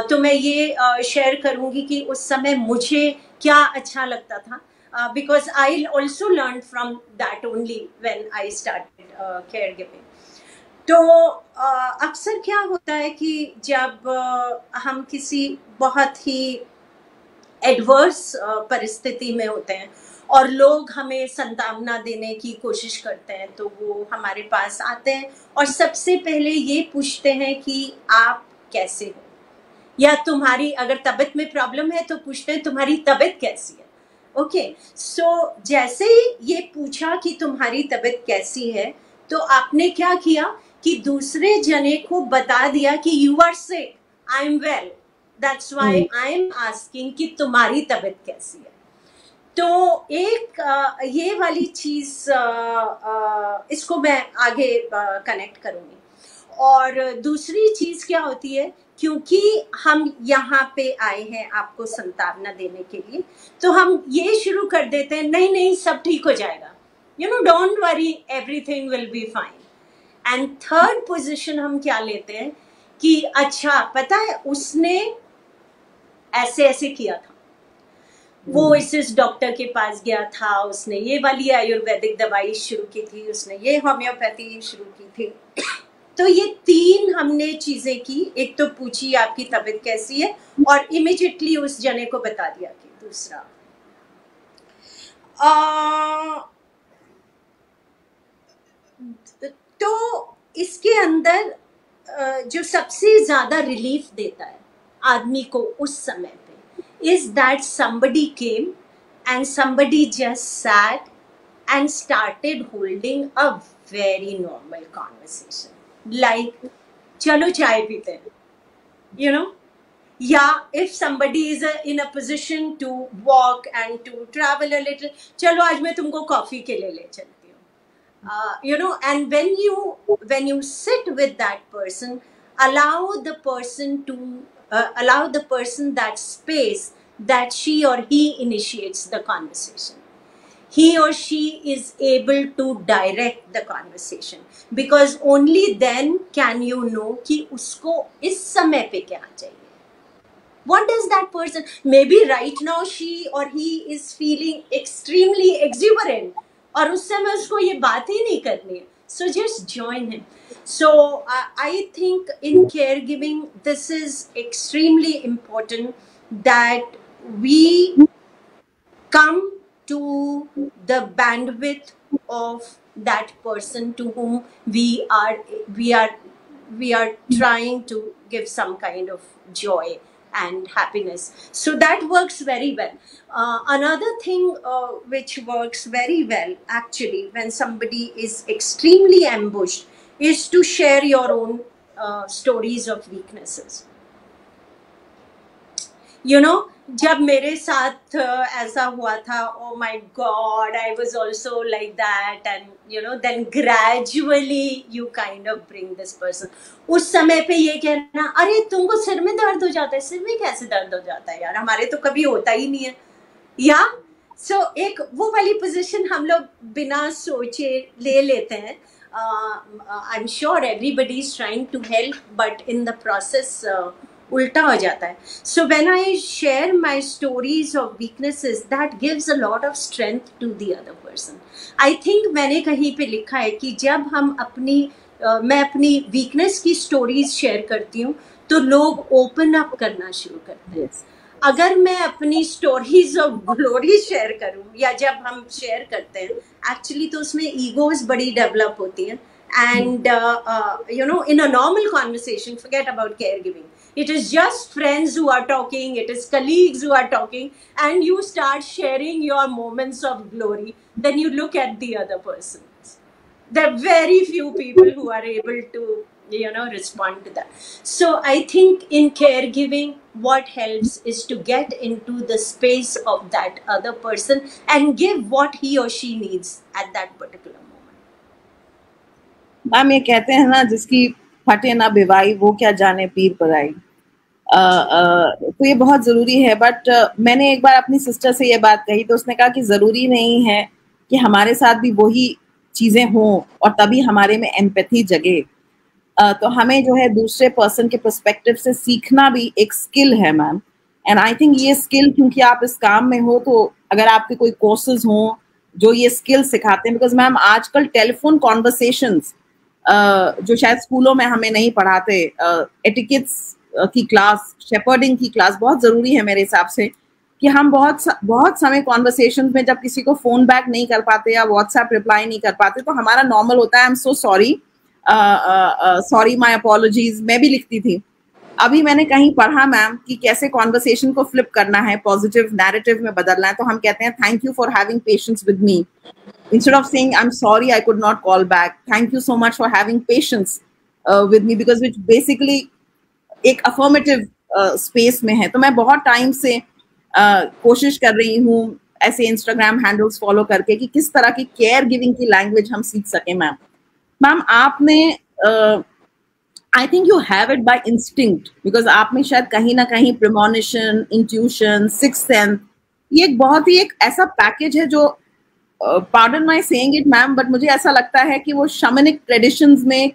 तो मैं ये शेयर करूँगी कि उस समय मुझे क्या अच्छा लगता था, because I also learn from that only when I started care giving. तो अक्सर क्या होता है कि जब हम किसी बहुत ही एडवर्स परिस्थिति में होते हैं और लोग हमें सांत्वना देने की कोशिश करते हैं, तो वो हमारे पास आते हैं और सबसे पहले ये पूछते हैं कि आप कैसे हो, या तुम्हारी अगर तबीयत में प्रॉब्लम है तो पूछते हैं तुम्हारी तबीयत कैसी है। ओके, सो जैसे ही ये पूछा कि तुम्हारी तबीयत कैसी है, तो आपने क्या किया कि दूसरे जने को बता दिया कि you are sick, I am well, that's why I am asking कि तुम्हारी तबीयत कैसी है। तो एक ये वाली चीज इसको मैं आगे कनेक्ट करूंगी। और दूसरी चीज क्या होती है, क्योंकि हम यहाँ पे आए हैं आपको सांत्वना देने के लिए, तो हम ये शुरू कर देते हैं, नहीं नहीं सब ठीक हो जाएगा, you know, don't worry, everything will be fine. And third position हम क्या लेते हैं कि अच्छा पता है उसने ऐसे ऐसे किया था, वो इस डॉक्टर के पास गया था, उसने ये वाली आयुर्वेदिक दवाई शुरू की थी, उसने ये होम्योपैथी शुरू की थी। तो ये 3 हमने चीजें की, एक तो पूछी आपकी तबीयत कैसी है, और इमिडिएटली उस जने को बता दिया कि दूसरा। तो इसके अंदर जो सबसे ज्यादा रिलीफ देता है आदमी को उस समय पे, is that somebody came and somebody just sat and started holding a very normal conversation, like chalo chai pite hain, you know. Yeah, if somebody is in a position to walk and to travel a little, chalo aaj main tumko coffee ke liye le chalti hu. You know, and when you sit with that person, allow the person to allow the person that space that she or he initiates the conversation. He or she is able to direct the conversation, because only then can you know कि उसको इस समय पे क्या चाहिए. What does that person, maybe right now she or he is feeling extremely exuberant, और उस समय उसको ये बात ही नहीं करनी है. So just join him. So I think in caregiving this is extremely important, that we come to the bandwidth of that person to whom we are we are trying to give some kind of joy and happiness. So that works very well. Another thing which works very well actually when somebody is extremely ambushed is to share your own stories of weaknesses. You know, जब मेरे साथ ऐसा हुआ था, oh my god, I was also like that, and you know, then gradually you kind of bring this person. उस समय पे ये कहना, अरे तुमको सिर में दर्द हो जाता है. सिर में कैसे दर्द हो जाता है यार, हमारे तो कभी होता ही नहीं है. या सो एक वो वाली पोजीशन हम लोग बिना सोचे ले लेते हैं. I'm sure everybody is trying to help, but in the process उल्टा हो जाता है. So when I share my stories of weaknesses, that gives a lot of strength to the other person. I think मैंने कहीं पे लिखा है कि जब हम मैं अपनी weakness की stories share करती हूँ तो लोग open up करना शुरू करते हैं. अगर मैं अपनी stories of glory share करूँ या जब हम share करते हैं, actually तो उसमें egos बड़ी develop होती हैं. And you know, in a normal conversation, forget about caregiving. It is just friends who are talking, it is colleagues who are talking, and you start sharing your moments of glory. Then you look at the other person. There are very few people who are able to, you know, respond to that. So I think in caregiving, what helps is to get into the space of that other person and give what he or she needs at that particular moment. Ma'am ये कहते हैं ना, जिसकी फटे ना बिवाई वो क्या जाने पीर पराई. तो ये बहुत जरूरी है. बट मैंने एक बार अपनी सिस्टर से ये बात कही तो उसने कहा कि जरूरी नहीं है कि हमारे साथ भी वही चीजें हों और तभी हमारे में एम्पैथी जगे. तो हमें जो है दूसरे पर्सन के पर्सपेक्टिव से सीखना भी एक स्किल है मैम. एंड आई थिंक ये स्किल, क्योंकि आप इस काम में हो, तो अगर आपके कोई कोर्सेज हों जो ये स्किल सिखाते हैं, बिकॉज मैम आजकल टेलीफोन कॉन्वर्सेशंस जो शायद स्कूलों में हमें नहीं पढ़ाते, एटिकेट्स की क्लास, शेपर्डिंग की क्लास बहुत जरूरी है मेरे हिसाब से. कि हम बहुत समय कॉन्वर्सेशन में जब किसी को फोन बैक नहीं कर पाते या व्हाट्सएप रिप्लाई नहीं कर पाते तो हमारा नॉर्मल होता है I am so sorry, sorry, my apologies. मैं भी लिखती थी. अभी मैंने कहीं पढ़ा मैम कि कैसे कॉन्वर्सेशन को फ्लिप करना है, पॉजिटिव नैरेटिव में बदलना है. तो हम कहते हैं thank you for having patience with me. Instead of saying I'm sorry I could not call back, thank you so much for having patience with me, because which basically एक affirmative space में है. तो मैं बहुत टाइम से कोशिश कर रही हूँ ऐसे Instagram हैंडल्स फॉलो करके कि किस तरह की केयर गिविंग की लैंग्वेज हम सीख सकें. मैम आपने I think you have it by instinct, because आप में शायद कहीं ना कहीं प्रेमोनिशन, इंट्यूशन, सिक्स्थ सेंस, ये एक बहुत ही एक ऐसा पैकेज है जो pardon my saying it ma'am, but मुझे ऐसा लगता है कि वो शमनिक ट्रेडिशंस में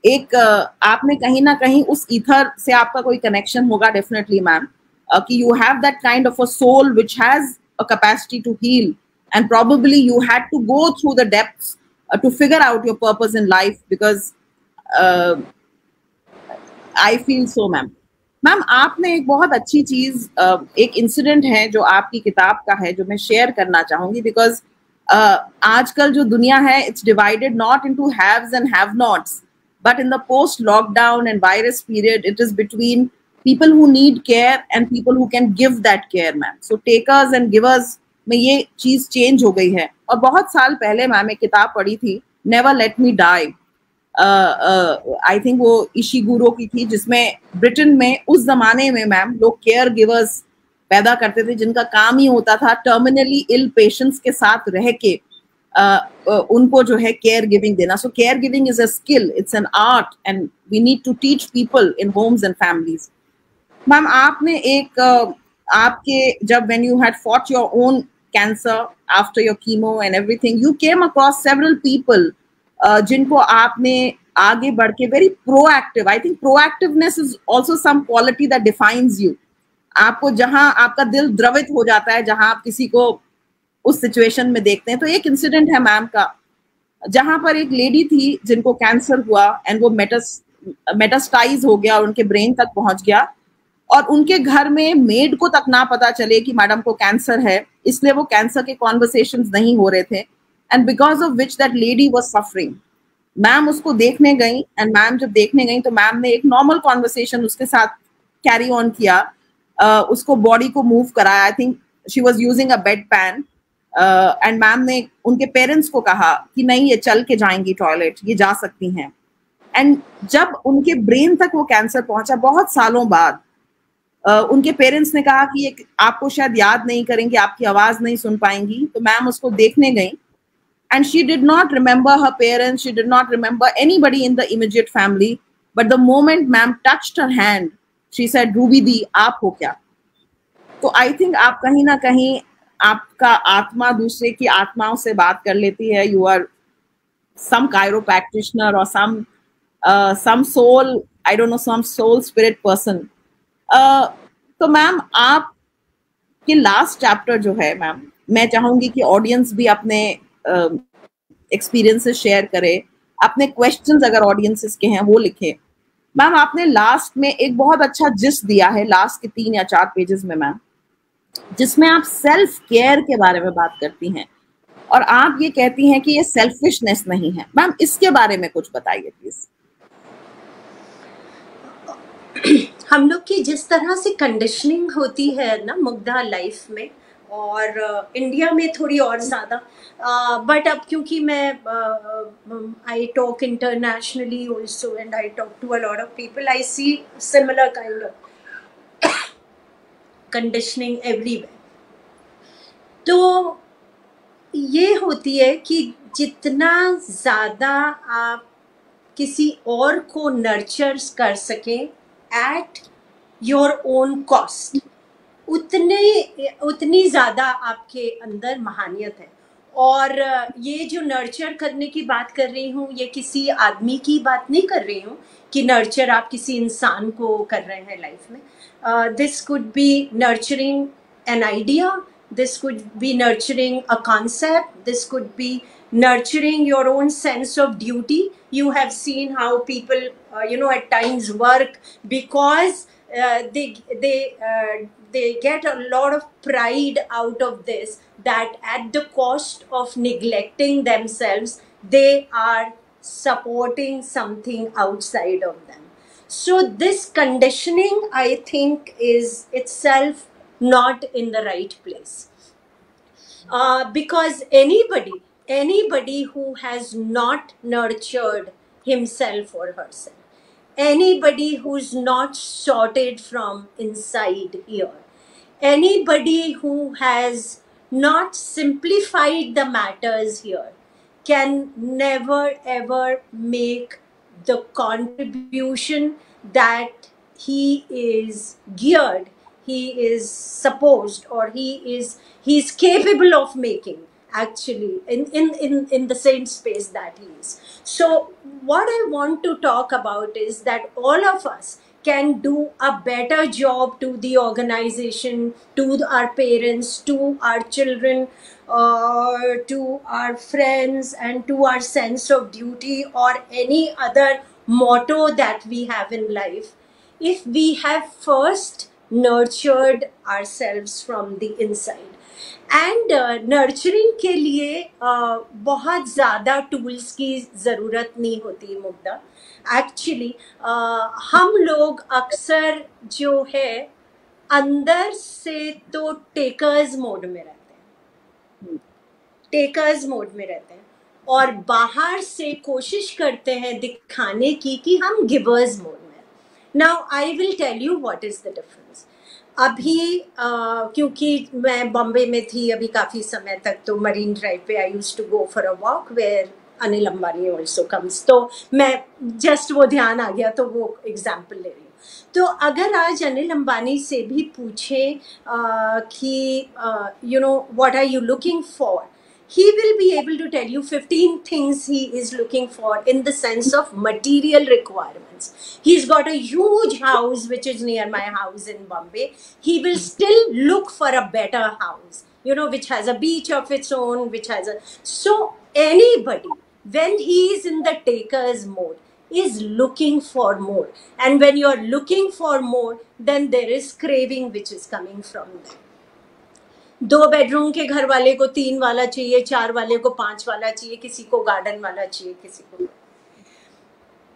एक आपने कहीं ना कहीं उस ईथर से आपका कोई कनेक्शन होगा डेफिनेटली मैम, कि you have that kind of a soul which has a capacity to heal, and probably you had to go through the depths to figure out your purpose in life, because I feel so ma'am आपने एक बहुत अच्छी चीज, एक इंसिडेंट है जो आपकी किताब का है जो मैं शेयर करना चाहूंगी, बिकॉज आजकल जो दुनिया है it's divided not into haves and have nots, but in the post lockdown and virus period it is between people who need care and people who can give that care ma'am. So takers and givers में ये चीज चेंज हो गई है. और बहुत साल पहले मैम एक किताब पढ़ी थी never let me die, I think वो इशिगुरो की थी, जिसमें ब्रिटेन में उस जमाने में मैम लोग केयर गिवर्स पैदा करते थे जिनका काम ही होता था टर्मिनली इल पेशेंट्स के साथ रह के उनको जो है केयर गिविंग देना. So care giving is a skill, it's an art, and we need to teach people in homes and families. Ma'am आपने एक आपके जब when you had fought your own cancer after your chemo and everything, you came across several people जिनको आपने आगे बढ़ के very proactive, I think proactiveness is also some quality that defines you. आपको जहां आपका दिल द्रवित हो जाता है जहां आप किसी को उस सिचुएशन में देखते हैं. तो एक इंसिडेंट है मैम का जहां पर एक लेडी थी जिनको कैंसर हुआ एंड वो मेटास्टाइज हो गया और उनके ब्रेन तक पहुंच गया, और उनके घर में मेड को तक ना पता चले कि मैडम को कैंसर है, इसलिए वो कैंसर के कॉन्वर्सेशंस नहीं हो रहे थे, and because of which that lady was suffering. Ma'am उसको देखने गई, एंड मैम जब देखने गई तो मैम ने एक नॉर्मल कॉन्वर्सेशन उसके साथ कैरी ऑन किया, उसको बॉडी को मूव कराया. I think she was using a bed pan, and ma'am ने उनके पेरेंट्स को कहा कि नहीं ये चल के जाएंगी टॉयलेट, ये जा सकती हैं. एंड जब उनके ब्रेन तक वो कैंसर पहुंचा बहुत सालों बाद, उनके पेरेंट्स ने कहा कि ये आपको शायद याद नहीं करेंगे, आपकी आवाज नहीं सुन पाएंगी. तो मैम उसको देखने गई, and she did not remember her parents, she did not remember anybody in the immediate family, but the moment ma'am touched her hand she said Ruby दी आप हो क्या. तो आई थिंक आप कहीं ना कहीं आपका आत्मा दूसरे की आत्माओं से बात कर लेती है. You are some chiropractitioner or some soul, I don't know, some soul spirit person. तो मैम आप के लास्ट चैप्टर जो है मैम, मैं चाहूंगी कि ऑडियंस भी अपने एक्सपीरियंसेस शेयर करे, अपने क्वेश्चंस अगर ऑडियंसेस के हैं वो लिखे. मैम आपने लास्ट में एक बहुत अच्छा जिस्ट दिया है लास्ट के 3 या 4 पेजेस में मैम, जिसमें आप सेल्फ केयर के बारे में बात करती हैं, और आप ये कहती हैं कि ये सेल्फिशनेस नहीं है. मैम इसके बारे में कुछ बताइए प्लीज. हम लोग की जिस तरह से कंडीशनिंग होती है ना मुग्धा लाइफ में, और इंडिया में थोड़ी और ज़्यादा, बट अब क्योंकि मैं I talk internationally also and I talk to a lot of people, I see similar kind of conditioning everywhere. तो ये होती है कि जितना ज़्यादा आप किसी और को नर्चर कर सकें एट योर ओन कॉस्ट, उतनी ज़्यादा आपके अंदर महानियत है. और ये जो नर्चर करने की बात कर रही हूँ, ये किसी आदमी की बात नहीं कर रही हूँ कि नर्चर आप किसी इंसान को कर रहे हैं लाइफ में. This could be nurturing an idea, this could be nurturing a concept, this could be nurturing your own sense of duty. You have seen how people at times work because they get a lot of pride out of this, that at the cost of neglecting themselves they are supporting something outside of them. So this conditioning, I think, is itself not in the right place, because anybody who has not nurtured himself or herself, anybody who's not sorted from inside here, anybody who has not simplified the matters here, can never ever make the contribution that he is geared, he is supposed, or he's capable of making, actually, in the same space that he is. So what I want to talk about is that all of us can do a better job to the organization, to our parents, to our children, to our friends, and to our sense of duty, or any other motto that we have in life, if we have first nurtured ourselves from the inside. And nurturing के लिए बहुत ज़्यादा टूल्स की ज़रूरत नहीं होती मुग्धा. एक्चुअली हम लोग अक्सर जो है अंदर से तो टेकर्स मोड में रहते हैं, टेकर्स मोड में रहते हैं, और बाहर से कोशिश करते हैं दिखाने की कि हम गिवर्स मोड में। Now I will tell you what is the difference. अभी क्योंकि मैं बॉम्बे में थी अभी काफ़ी समय तक, तो मरीन ड्राइव पे I used to go for a walk where Anil Ambani also comes, तो मैं जस्ट वो ध्यान आ गया तो वो एग्जाम्पल ले रही हूँ। तो अगर आज अनिल अंबानी से भी पूछे कि you know what are you looking for, he will be able to tell you 15 things he is looking for in the sense of material requirements. He's got a huge house which is near my house in Bombay. He will still look for a better house, you know, which has a beach of its own, which has a... So anybody, when he is in the taker's mode, is looking for more. And when you're looking for more, then there is craving which is coming from them. 2 bedroom के घर वाले को 3 वाला चाहिए, 4 वाले को 5 वाला चाहिए, किसी को गार्डन वाला चाहिए, किसी को...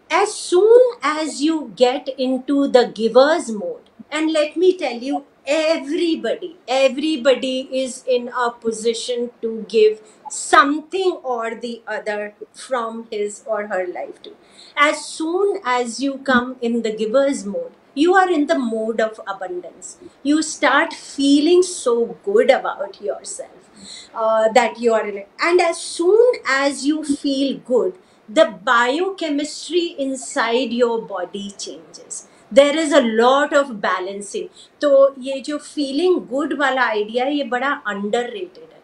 As soon as you get into the giver's mode, and let me tell you, everybody is in a position to give something or the other from his or her life to. As soon as you come in the giver's mode, you are in the mode of abundance. You start feeling so good about yourself that you are in it. And as soon as you feel good, the biochemistry inside your body changes. There is a lot of balancing. तो ये जो feeling good वाला idea है, ये बड़ा underrated है.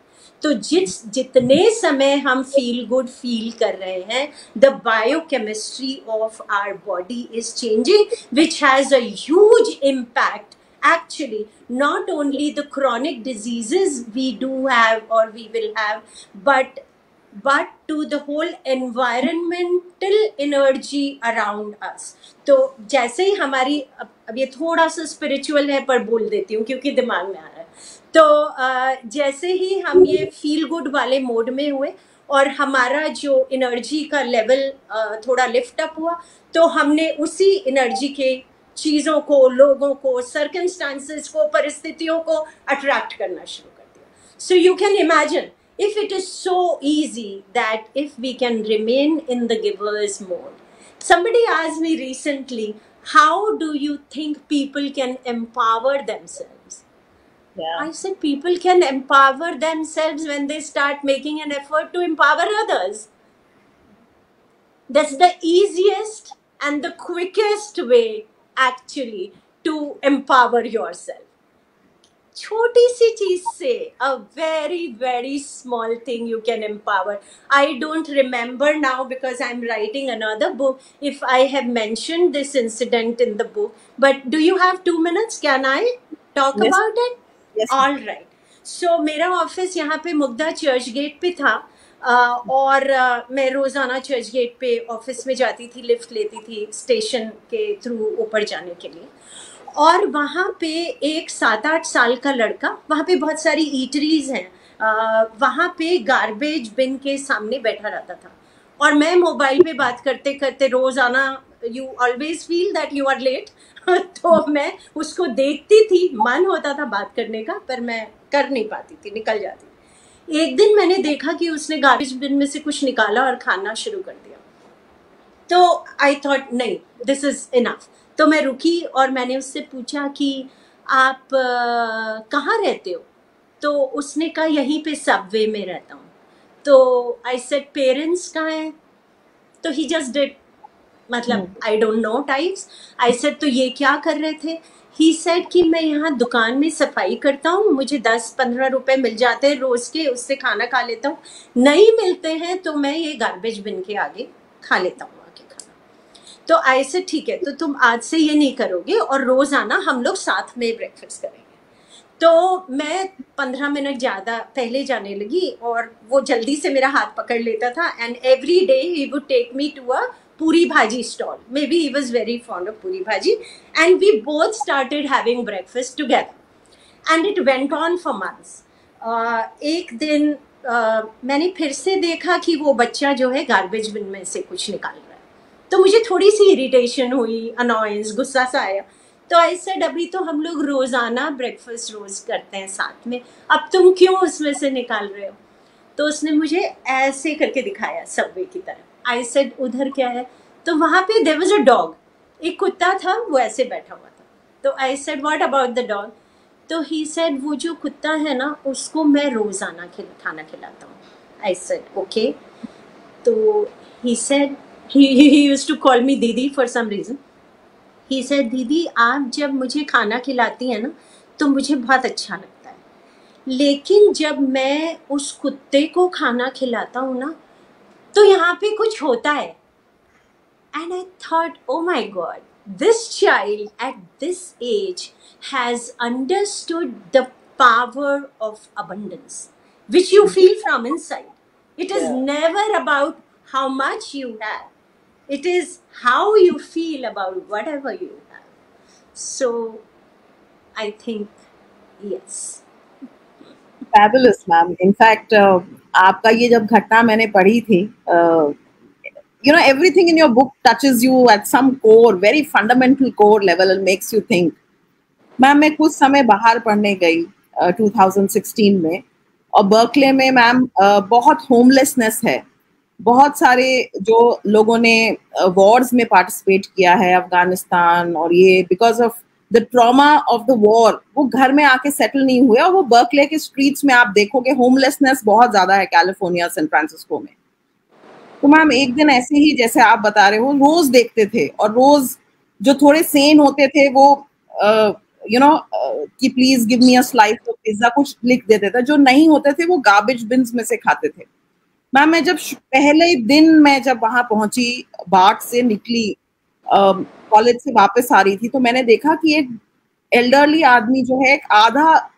तो जितने समय हम feel good feel कर रहे हैं, the biochemistry of our body is changing, which has a huge impact. Actually, not only the chronic diseases we do have or we will have, but to the whole environmental energy around us. तो जैसे ही हमारी, अब ये थोड़ा सा स्पिरिचुअल है पर बोल देती हूँ क्योंकि दिमाग में आ रहा है, तो जैसे ही हम ये फील गुड वाले मोड में हुए और हमारा जो एनर्जी का लेवल थोड़ा लिफ्ट अप हुआ, तो हमने उसी एनर्जी के चीज़ों को, लोगों को, सर्कमस्टांसेस को, परिस्थितियों को अट्रैक्ट करना शुरू कर दिया. So you can imagine, if it is so easy that if we can remain in the giver's mode. Somebody asked me recently, how do you think people can empower themselves? Yeah. I said people can empower themselves when they start making an effort to empower others. That's the easiest and the quickest way actually to empower yourself. छोटी सी चीज से, a very very small thing you can empower. I don't remember now because I'm writing another book if I have mentioned this incident in the book, but do you have 2 minutes? Can I talk Yes. about it? Yes. All right. So मेरा ऑफिस यहाँ पे मुग्धा चर्च गेट पे था, और मैं रोज़ाना चर्च गेट पे ऑफिस में जाती थी, लिफ्ट लेती थी स्टेशन के थ्रू ऊपर जाने के लिए. और वहाँ पे एक 7-8 साल का लड़का, वहाँ पे बहुत सारी ईटरीज हैं, वहाँ पे गार्बेज बिन के सामने बैठा रहता था. और मैं मोबाइल पे बात करते करते, रोज़ाना you always feel that you are late, तो मैं उसको देखती थी, मन होता था बात करने का पर मैं कर नहीं पाती थी, निकल जाती. एक दिन मैंने देखा कि उसने गार्बेज बिन में से कुछ निकाला और खाना शुरू कर दिया. तो आई थॉट नहीं, दिस इज इनफ. तो मैं रुकी और मैंने उससे पूछा कि आप कहाँ रहते हो? तो उसने कहा यहीं पे सबवे में रहता हूँ. तो आई सेड पेरेंट्स कहाँ हैं? तो ही जस्ट डिड, मतलब I don't know types. I said तो ये क्या कर रहे थे? ही सेड कि मैं यहाँ दुकान में सफाई करता हूँ, मुझे 10-15 रुपए मिल जाते हैं रोज के, उससे खाना खा लेता हूँ. नहीं मिलते हैं तो मैं ये गार्बेज बिन के आगे खा लेता हूँ. तो ऐसे ठीक है, तो तुम आज से ये नहीं करोगे और रोज आना, हम लोग साथ में ब्रेकफास्ट करेंगे. तो मैं 15 मिनट ज़्यादा पहले जाने लगी और वो जल्दी से मेरा हाथ पकड़ लेता था. And every day he would take me to a puri bhaji stall. Maybe he was very fond of puri bhaji, and we both started having breakfast together and it went on for months. एक दिन मैंने फिर से देखा कि वो बच्चा जो है गार्बेज बिन में से कुछ निकाल रहा है. तो मुझे थोड़ी सी इरिटेशन हुई, अनॉयंस, गुस्सा सा आया. तो आई सेड अभी तो हम लोग रोज़ाना ब्रेकफास्ट रोज करते हैं साथ में, अब तुम क्यों उसमें से निकाल रहे हो? तो उसने मुझे ऐसे करके दिखाया सबवे की तरफ। आई सेड उधर क्या है? तो वहां पे देयर वाज अ डॉग, एक कुत्ता था, वो ऐसे बैठा हुआ था। तो I said what about the dog? तो ही सेड वो जो कुत्ता है ना, उसको मैं रोजाना खाना खिलाता हूँ। I said okay. तो he said he used to call me दीदी for some reason. He said दीदी आप जब मुझे खाना खिलाती हैं ना, तो मुझे बहुत अच्छा लगता है, लेकिन जब मैं उस कुत्ते को खाना खिलाता हूँ ना, तो यहाँ पे कुछ होता है। And I thought, oh my God, this child at this age has understood the power of abundance, which you feel from inside. It is Yeah. never about how much you have, it is how you feel about whatever you have. So I think, yes. Fabulous, ma'am. In fact, आपका ये जब घटना मैंने पढ़ी थी, everything in your book touches you at some core, very fundamental core level and makes you think. Ma'am मैं कुछ समय बाहर पढ़ने गई 2016 में, और बर्कले में मैम बहुत होमलेसनेस है। बहुत सारे जो लोगों ने वॉर्स में पार्टिसिपेट किया है, अफगानिस्तान और ये, because of the trauma of the war, वो घर में आके सेटल नहीं हुए, और वो बर्कले के स्ट्रीट्स में आप देखोगे होमलेसनेस बहुत ज्यादा है, कैलिफोर्निया, सैन फ्रांसिस्को में। तो मैम एक दिन ऐसे ही जैसे आप बता रहे हो, रोज देखते थे, और रोज जो थोड़े सेन होते थे वो कि please give me a slice of pizza कुछ लिख देते थे, जो नहीं होते थे वो गार्बेज बिन्स में से खाते थे। मैम मैं जब पहले दिन मैं जब वहां पहुंची, बाट से निकली, कॉलेज से वापस आ रही थी, तो मैंने देखा कि एक एल्डरली आदमी जो है, एक आधा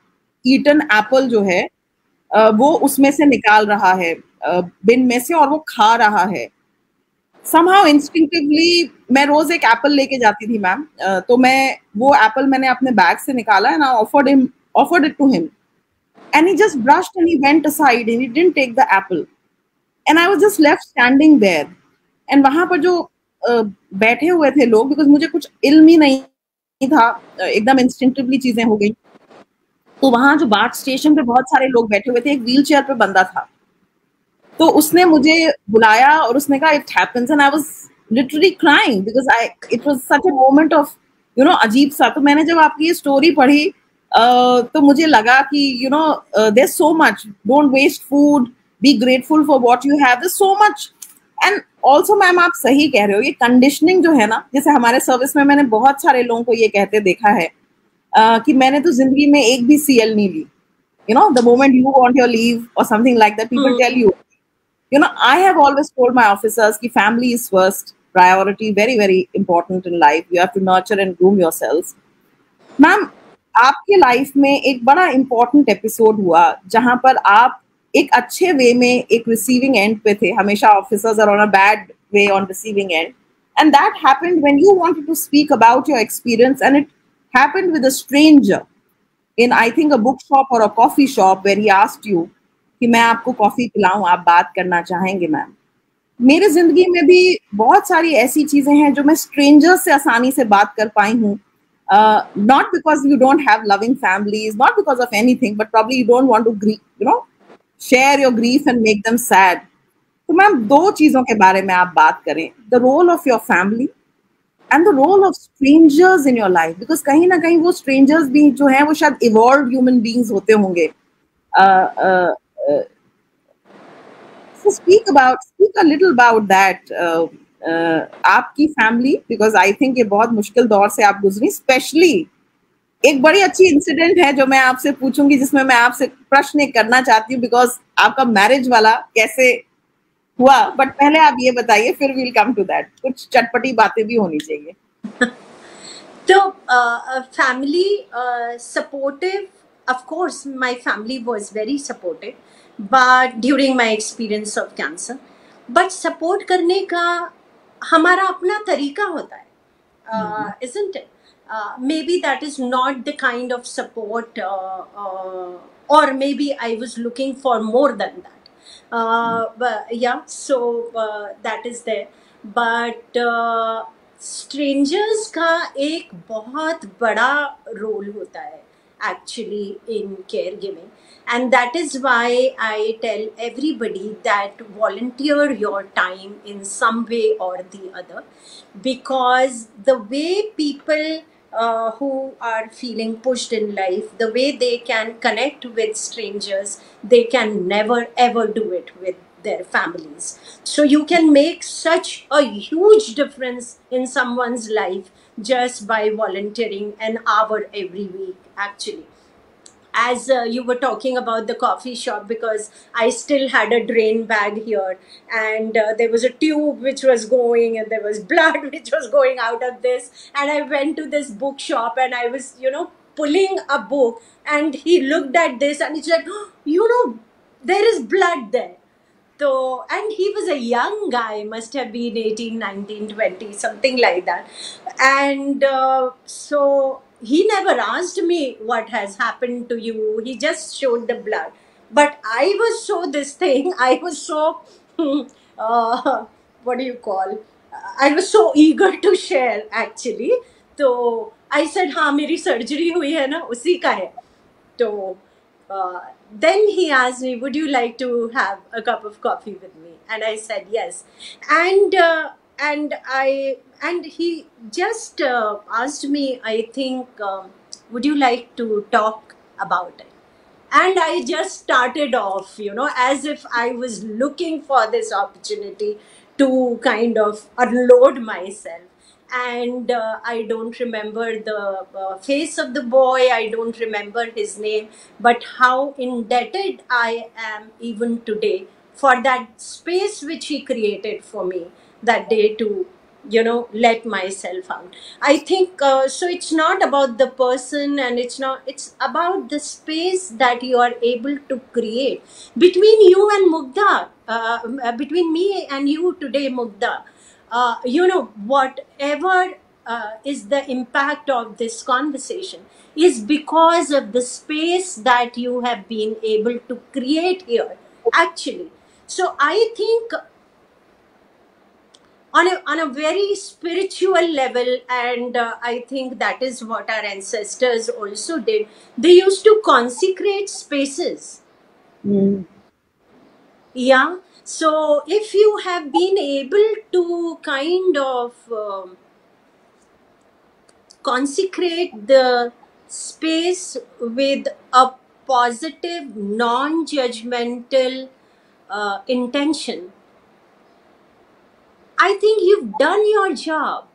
ईटन एप्पल जो है वो उसमें से निकाल रहा है बिन में से, और वो खा रहा है। समहाउ इंस्टिंक्टिवली मैं रोज एक एप्पल लेके जाती थी मैम, तो मैं वो एप्पल मैंने अपने बैग से निकाला and I offered it to him, and he just brushed and he went aside and he didn't take the apple, and I was just left standing there. And वहां पर जो बैठे हुए थे लोग, बिकॉज मुझे कुछ इल्म ही नहीं था, एकदम इंस्टिंक्टिवली चीजें हो गई। तो वहां जो बाट स्टेशन पे बहुत सारे लोग बैठे हुए थे, एक व्हील चेयर पे बंदा था, तो उसने मुझे बुलाया और उसने कहा it happens, and I was literally crying because I it was such a moment of अजीब सा। तो मैंने जब आपकी ये स्टोरी पढ़ी, तो मुझे लगा कि there so much, don't waste food, be grateful for what you have, there so much. And also ma'am आप सही कह रहे हो, ये कंडीशनिंग जो है ना, जैसे हमारे सर्विस में मैंने बहुत सारे लोगों को ये कहते देखा है कि मैंने तो जिंदगी में एक भी सीएल नहीं ली, the moment you want your leave or something like that, people tell you, I have always told my officers कि family is first priority, very very important in life, you have to nurture and groom yourselves. Ma'am आपके लाइफ में एक बड़ा important एपिसोड हुआ जहां पर आप एक अच्छे वे में एक रिसीविंग एंड पे थे, हमेशा officers are on a bad way on receiving end, and that happened when you wanted to speak about your experience, and it happened with a stranger in, I think, a bookshop or a coffee shop, where he asked you कि मैं आपको कॉफी पिलाऊं, आप बात करना चाहेंगे मैम। मेरे जिंदगी में भी बहुत सारी ऐसी चीजें हैं जो मैं स्ट्रेंजर्स से आसानी से बात कर पाई हूँ, not because you don't have loving families, not because of anything, but probably you don't want to share your grief and make them sad. तो मैम दो चीजों के बारे में आप बात करें, the role of your family and the role of strangers in your life, because कहीं ना कहीं वो स्ट्रेंजर्स भी जो हैं वो शायद इवॉल्व ह्यूमन बीइंग्स होते होंगे। So speak a little about that, आपकी फैमिली, बिकॉज आई थिंक ये बहुत मुश्किल दौर से आप गुजरी, स्पेशली एक बड़ी अच्छी इंसिडेंट है जो मैं आपसे पूछूंगी, जिसमें मैं आपसे प्रश्न करना चाहती हूँ, बिकॉज आपका मैरिज वाला कैसे हुआ, बट पहले आप ये बताइए, फिर विल कम टू दैट, कुछ चटपटी बातें भी होनी चाहिए। तो family supportive, of course my family was very supportive, but during my experience of cancer, but support करने का हमारा अपना तरीका होता है, isn't it? Maybe that is not the kind of support, or maybe I was looking for more than that. But yeah, so that is there, but strangers का एक बहुत बड़ा रोल होता है actually in caregiving. And that is why I tell everybody that volunteer your time in some way or the other, because the way people who are feeling pushed in life, the way they can connect with strangers, they can never ever do it with their families. So you can make such a huge difference in someone's life just by volunteering an hour every week, actually. As you were talking about the coffee shop, because I still had a drain bag here, and there was a tube which was going, and there was blood which was going out of this. And I went to this bookshop, and I was, pulling a book, and he looked at this, and he's like, "Oh, there is blood there." So, and he was a young guy, must have been 18, 19, 20, something like that. And so he never asked me what has happened to you. He just showed the blood. But I was so this thing, I was so, what do you call? I was so eager to share actually. So I said, हाँ मेरी सर्जरी हुई है ना उसी का है. So uh, then he asked me, "Would you like to have a cup of coffee with me?" And I said yes. And he just asked me, I think, "Would you like to talk about it?" And I just started off, as if I was looking for this opportunity to kind of unload myself. And I don't remember the face of the boy, I don't remember his name, but how indebted I am even today for that space which he created for me that day to let myself out. I think so it's not about the person, and it's about the space that you are able to create between you and Mugdha, between me and you today, Mugdha. Whatever is the impact of this conversation is because of the space that you have been able to create here, actually. So I think on a very spiritual level, and I think that is what our ancestors also did. They used to consecrate spaces. Mm. Yeah. So if you have been able to kind of consecrate the space with a positive, non-judgmental intention, I think you've done your job.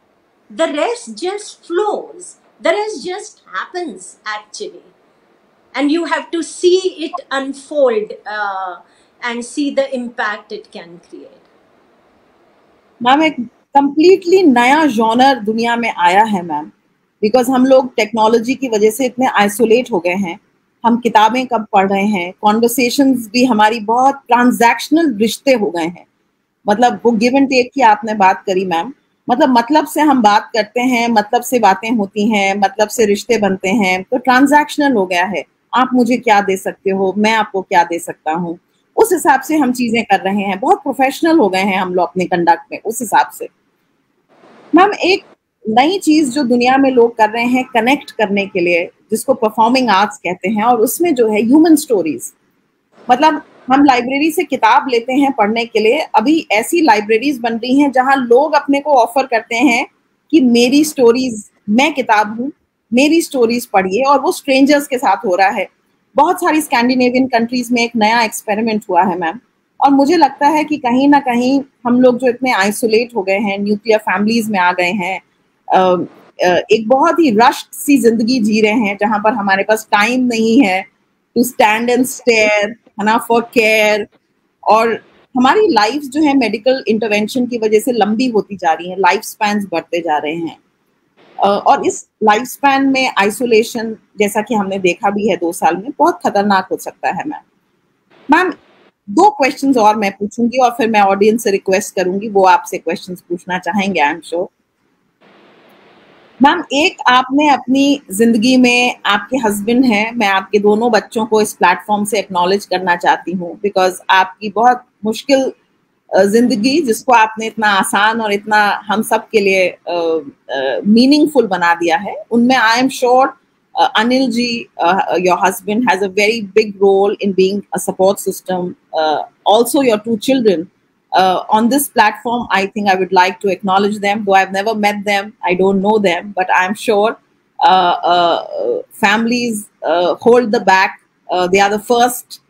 The rest just flows. The rest just happens, actually. And you have to see it unfold and see the impact it can create. Ma'am एक कंप्लीटली नया जॉनर दुनिया में आया है मैम, बिकॉज हम लोग टेक्नोलॉजी की वजह से इतने आइसोलेट हो गए हैं. हम किताबें कब पढ़ रहे हैं, कॉन्वर्सेशंस भी हमारी बहुत ट्रांजैक्शनल रिश्ते हो गए हैं. मतलब वो गिव एंड टेक की आपने बात करी मैम, मतलब से हम बात करते हैं, मतलब से बातें होती हैं, मतलब से रिश्ते बनते हैं, तो ट्रांजैक्शनल हो गया है. आप मुझे क्या दे सकते हो, मैं आपको क्या दे सकता हूँ, उस हिसाब से हम चीजें कर रहे हैं. बहुत प्रोफेशनल हो गए हैं हम लोग अपने कंडक्ट में उस हिसाब से. मैम एक नई चीज जो दुनिया में लोग कर रहे हैं कनेक्ट करने के लिए, जिसको परफॉर्मिंग आर्ट्स कहते हैं, और उसमें जो है ह्यूमन स्टोरीज. मतलब हम लाइब्रेरी से किताब लेते हैं पढ़ने के लिए, अभी ऐसी लाइब्रेरीज बन रही हैं जहां लोग अपने को ऑफर करते हैं कि मेरी स्टोरीज, मैं किताब हूँ, मेरी स्टोरीज पढ़िए, और वो स्ट्रेंजर्स के साथ हो रहा है. बहुत सारी स्कैंडिनेवियन कंट्रीज में एक नया एक्सपेरिमेंट हुआ है मैम, और मुझे लगता है कि कहीं ना कहीं हम लोग जो इतने आइसोलेट हो गए हैं, न्यूक्लियर फैमिलीज में आ गए हैं, एक बहुत ही रश्ड सी जिंदगी जी रहे हैं जहां पर हमारे पास टाइम नहीं है टू स्टैंड एंड स्टेयर, है ना, फॉर केयर. और हमारी लाइफ जो है मेडिकल इंटरवेंशन की वजह से लंबी होती जा रही है, लाइफ स्पैन बढ़ते जा रहे हैं. और इस लाइफ स्पैन में आइसोलेशन, जैसा कि हमने देखा भी है 2 साल में, बहुत खतरनाक हो सकता है. मैम 2 क्वेश्चंस और मैं पूछूंगी, और फिर मैं ऑडियंस से रिक्वेस्ट करूंगी वो आपसे क्वेश्चंस पूछना चाहेंगे, आई एम श्योर. मैम एक आपने अपनी जिंदगी में, आपके हस्बैंड हैं, मैं आपके दोनों बच्चों को इस प्लेटफॉर्म से एक्नॉलेज करना चाहती हूँ, बिकॉज आपकी बहुत मुश्किल जिंदगी, जिसको आपने इतना आसान और इतना हम सब के लिए मीनिंगफुल बना दिया है, उनमें आई am sure Anil ji, your husband, has a very big role in being a support system. Also, your two children. On this platform, I think I would like to acknowledge them. Though I've never met them, I don't know them, but I'm sure families hold the back. They are the first,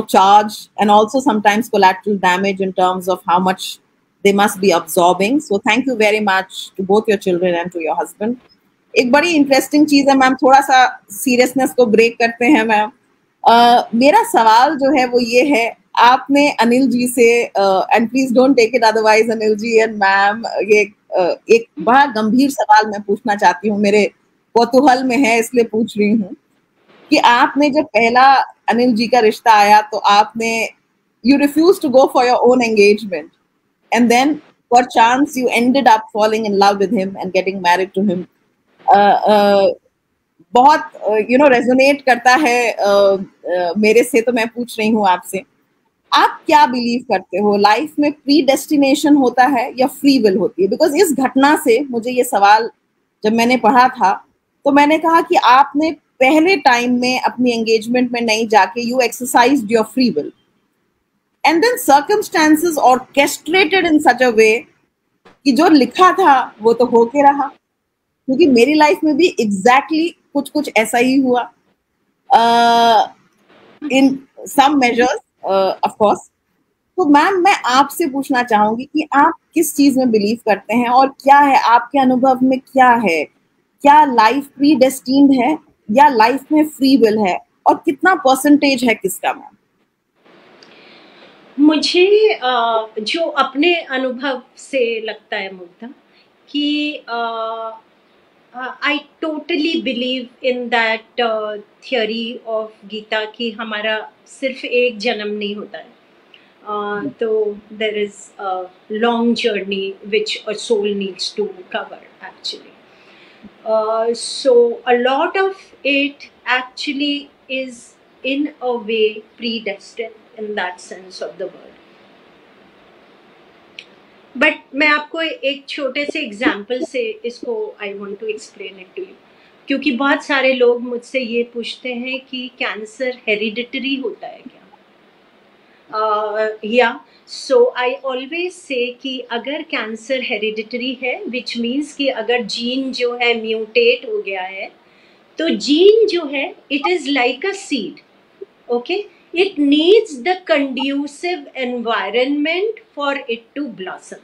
charge, and also sometimes collateral damage in terms of how much they must be absorbing. So thank you very much to both your children and to your husband. एक बड़ी इंटरेस्टिंग चीज है मैम, थोड़ा सा सीरियसनेस को ब्रेक करते हैं मैम. मेरा सवाल जो है वो ये है, आपने अनिल जी से, and please don't take it otherwise Anil ji and ma'am, ये एक बड़ा गंभीर सवाल मैं पूछना चाहती हूँ, मेरे कौतूहल में है इसलिए पूछ रही हूँ कि आपने जब पहला अनिल जी का रिश्ता आया तो आपने, you refuse to go for your own engagement and then for chance you ended up falling in love with him and getting married to him. बहुत रेजोनेट करता है मेरे से, तो मैं पूछ रही हूँ आपसे, आप क्या बिलीव करते हो, लाइफ में प्री डेस्टिनेशन होता है या फ्री विल होती है? बिकॉज इस घटना से मुझे ये सवाल जब मैंने पढ़ा था तो मैंने कहा कि आपने पहले टाइम में अपनी एंगेजमेंट में नहीं जाके you exercised your free will and then circumstances orchestrated in such a way कि जो लिखा था वो तो होके रहा. क्योंकि मेरी लाइफ में भी एग्जैक्टली कुछ कुछ ऐसा ही हुआ इन सम मेजर्स ऑफ कोर्स. तो मैम मैं आपसे पूछना चाहूंगी कि आप किस चीज में बिलीव करते हैं और क्या है आपके अनुभव में, क्या है, क्या लाइफ प्री डेस्टिन्ड है या लाइफ में फ्री विल है, और कितना परसेंटेज है किसका मैम? मुझे जो अपने अनुभव से लगता है मुग्धा कि I totally believe in that theory of Gita कि हमारा सिर्फ एक जन्म नहीं होता है, तो there is a long journey which a soul needs to cover actually. So a lot of it actually is in a way predestined in that sense of the word. But मैं आपको एक छोटे से एग्जाम्पल से इसको I want to explain it to you, क्योंकि बहुत सारे लोग मुझसे ये पूछते हैं कि कैंसर हेरिडिटरी होता है क्या. या सो आई ऑलवेज से कि अगर कैंसर हेरिडिटरी है विच मीन्स कि अगर जीन जो है म्यूटेट हो गया है, तो जीन जो है it is like a seed. Okay, it needs the conducive environment for it to blossom.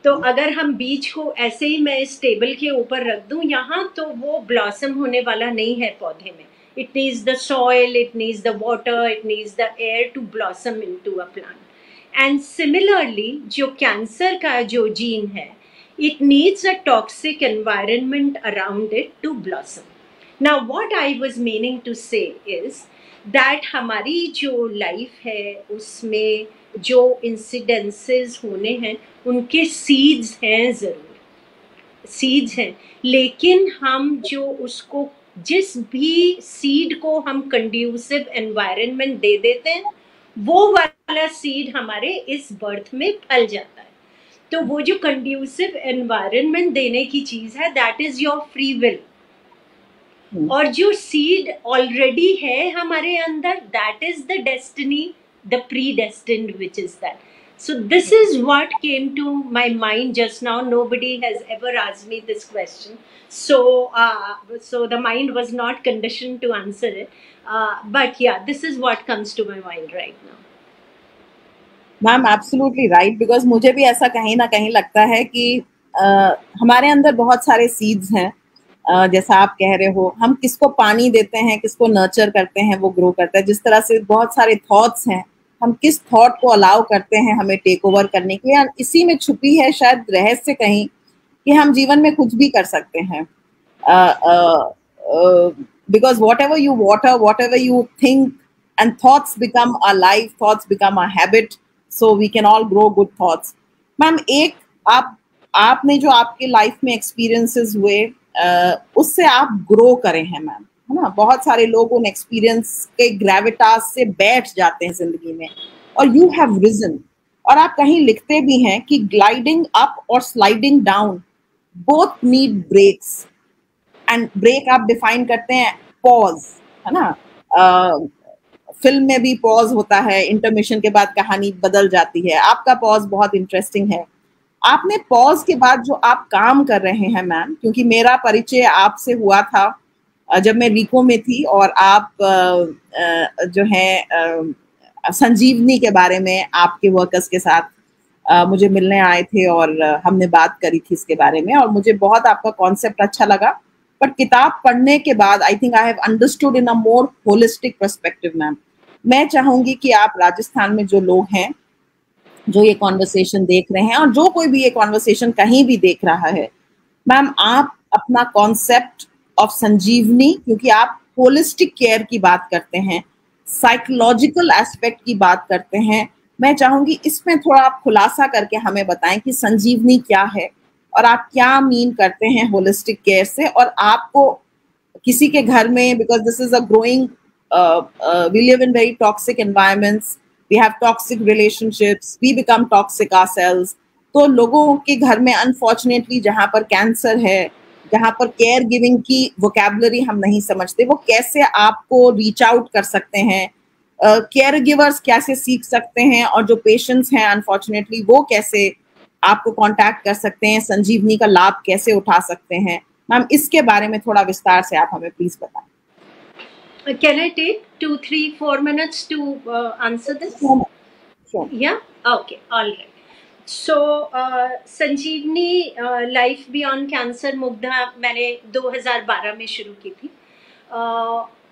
तो अगर हम बीज को ऐसे ही मैं इस टेबल के ऊपर रख दूं यहाँ, तो वो ब्लॉसम होने वाला नहीं है पौधे में. It needs the soil, it needs the water, it needs the air to blossom into a plant. And similarly, जो कैंसर का जो जीन है, it needs a toxic environment around it to blossom. Now, what I was meaning to say is that हमारी जो लाइफ है उसमें जो इंसिडेंसेस होने हैं उनके सीड्स हैं, ज़रूर सीड्स हैं, लेकिन हम जो उसको जिस भी सीड को हम कंड्यूसिव एनवायरनमेंट दे देते हैं वो वाला सीड हमारे इस बर्थ में फल जाता है. तो वो जो कंड्यूसिव एनवायरनमेंट देने की चीज़ है that is your free will. और जो सीड ऑलरेडी है हमारे अंदर that is the destiny, the pre destined which is that. So this is what came to my mind just now. Nobody has ever asked me this question, so the mind was not conditioned to answer it, but yeah, this is what comes to my mind right now. Ma'am absolutely right, because मुझे भी ऐसा कहीं ना कहीं लगता है कि हमारे अंदर बहुत सारे सीड्स हैं. जैसा आप कह रहे हो, हम किसको पानी देते हैं, किसको नर्चर करते हैं, वो ग्रो करता है. जिस तरह से बहुत सारे थॉट्स हैं, हम किस थॉट को अलाउ करते हैं हमें टेक ओवर करने के लिए, इसी में छुपी है शायद रहस्य कहीं कि हम जीवन में कुछ भी कर सकते हैं. Because whatever you water, whatever you think, and thoughts become a life, thoughts become a habit, so we can all grow good thoughts. Ma'am एक आपने जो आपके लाइफ में एक्सपीरियंसेस हुए उससे आप ग्रो करें हैं मैम, है ना. बहुत सारे लोग उन एक्सपीरियंस के ग्रेविटास से बैठ जाते हैं जिंदगी में, और यू हैव रिजन. और आप कहीं लिखते भी हैं कि ग्लाइडिंग अप और sliding down both need brakes, and brake आप डिफाइन करते हैं पॉज, है ना? फिल्म में भी पॉज होता है, इंटरमिशन के बाद कहानी बदल जाती है, आपका पॉज बहुत इंटरेस्टिंग है। आपने पॉज के बाद जो आप काम कर रहे हैं मैम, क्योंकि मेरा परिचय आपसे हुआ था जब मैं रिको में थी, और आप जो है संजीवनी के बारे में आपके वर्कर्स के साथ मुझे मिलने आए थे, और हमने बात करी थी इसके बारे में, और मुझे बहुत आपका कॉन्सेप्ट अच्छा लगा। बट किताब पढ़ने के बाद I think I have understood in a more holistic perspective ma'am. मैं चाहूंगी कि आप राजस्थान में जो लोग हैं, जो ये कॉन्वर्सेशन देख रहे हैं, और जो कोई भी ये कॉन्वर्सेशन कहीं भी देख रहा है, मैम आप अपना कॉन्सेप्ट ऑफ संजीवनी, क्योंकि आप होलिस्टिक केयर की बात करते हैं, साइकोलॉजिकल एस्पेक्ट की बात करते हैं, मैं चाहूंगी इसमें थोड़ा आप खुलासा करके हमें बताएं कि संजीवनी क्या है और आप क्या मीन करते हैं होलिस्टिक केयर से। और आपको किसी के घर में, because this is a growing, we live in very toxic environments, we have toxic relationships, we become toxic ourselves. तो लोगों के घर में अनफॉर्चुनेटली जहां पर कैंसर है, जहां पर केयर गिविंग की वोकैबुलरी हम नहीं समझते, वो कैसे आपको रीच आउट कर सकते हैं, केयर गिवर्स कैसे सीख सकते हैं, और जो पेशेंट्स हैं अनफॉर्चुनेटली वो कैसे आपको कांटेक्ट कर सकते हैं, संजीवनी का लाभ कैसे उठा सकते हैं। मैम इसके बारे में थोड़ा विस्तार से आप हमें प्लीज बताएं। Can I take 2, 3, 4 minutes to answer this? Sure. Yeah? Okay, all right. So, Sanjeevani life beyond cancer Mugdha मैंने 2012 में शुरू की थी।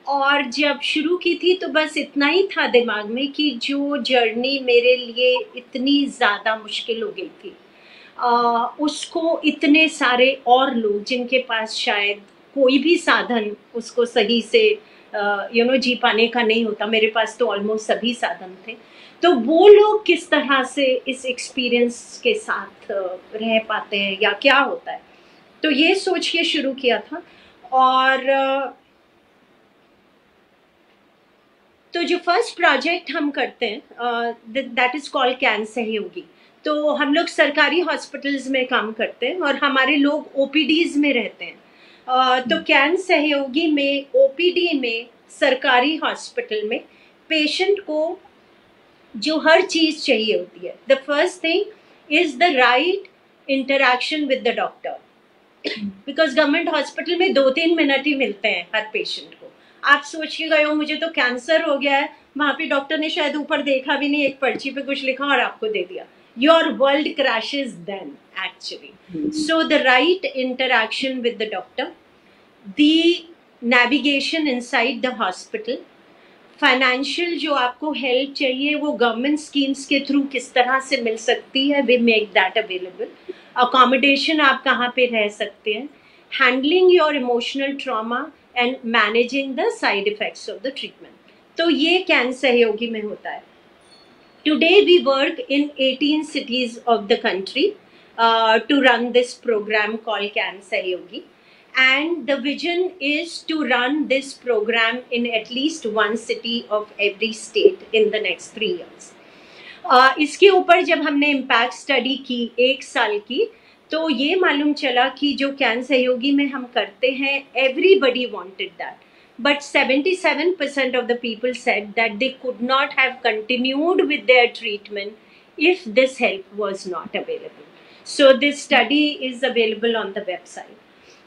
और जब शुरू की थी तो बस इतना ही था दिमाग में कि जो जर्नी मेरे लिए इतनी ज़्यादा मुश्किल हो गई थी, उसको इतने सारे और लोग जिनके पास शायद कोई भी साधन उसको सही से जी पाने का नहीं होता, मेरे पास तो ऑलमोस्ट सभी साधन थे, तो वो लोग किस तरह से इस एक्सपीरियंस के साथ रह पाते हैं या क्या होता है, तो ये सोच के शुरू किया था। और तो जो फर्स्ट प्रोजेक्ट हम करते हैं दैट इज कॉल्ड कैन सहयोगी। तो हम लोग सरकारी हॉस्पिटल्स में काम करते हैं और हमारे लोग ओपीडीज में रहते हैं। तो कैन सहयोगी में ओपीडी में सरकारी हॉस्पिटल में पेशेंट को जो हर चीज चाहिए होती है, the first thing is the right interaction with the doctor, because government hospital में 2-3 मिनट ही मिलते हैं हर पेशेंट को। आप सोच के गए हो मुझे तो कैंसर हो गया है, वहां पे डॉक्टर ने शायद ऊपर देखा भी नहीं, एक पर्ची पे कुछ लिखा और आपको दे दिया, your world crashes then actually. So the right interaction with the doctor, the navigation inside the hospital, financial जो आपको हेल्प चाहिए वो गवर्नमेंट स्कीम्स के थ्रू किस तरह से मिल सकती है, we make that available, accommodation आप कहाँ पे रह सकते हैं, handling your emotional trauma and managing the side effects of the treatment. तो ये कैन सहयोगी में होता है। Today we work in 18 cities of the country to run this program called Can Sahayogi, and the vision is to run this program in at least one city of every state in the next 3 years. इसके ऊपर जब हमने इम्पैक्ट स्टडी की 1 साल की, तो ये मालूम चला कि जो कैन सहयोगी में हम करते हैं everybody wanted that, but 77% of the people said that they could not have continued with their treatment if this help was not available. So this study is available on the website.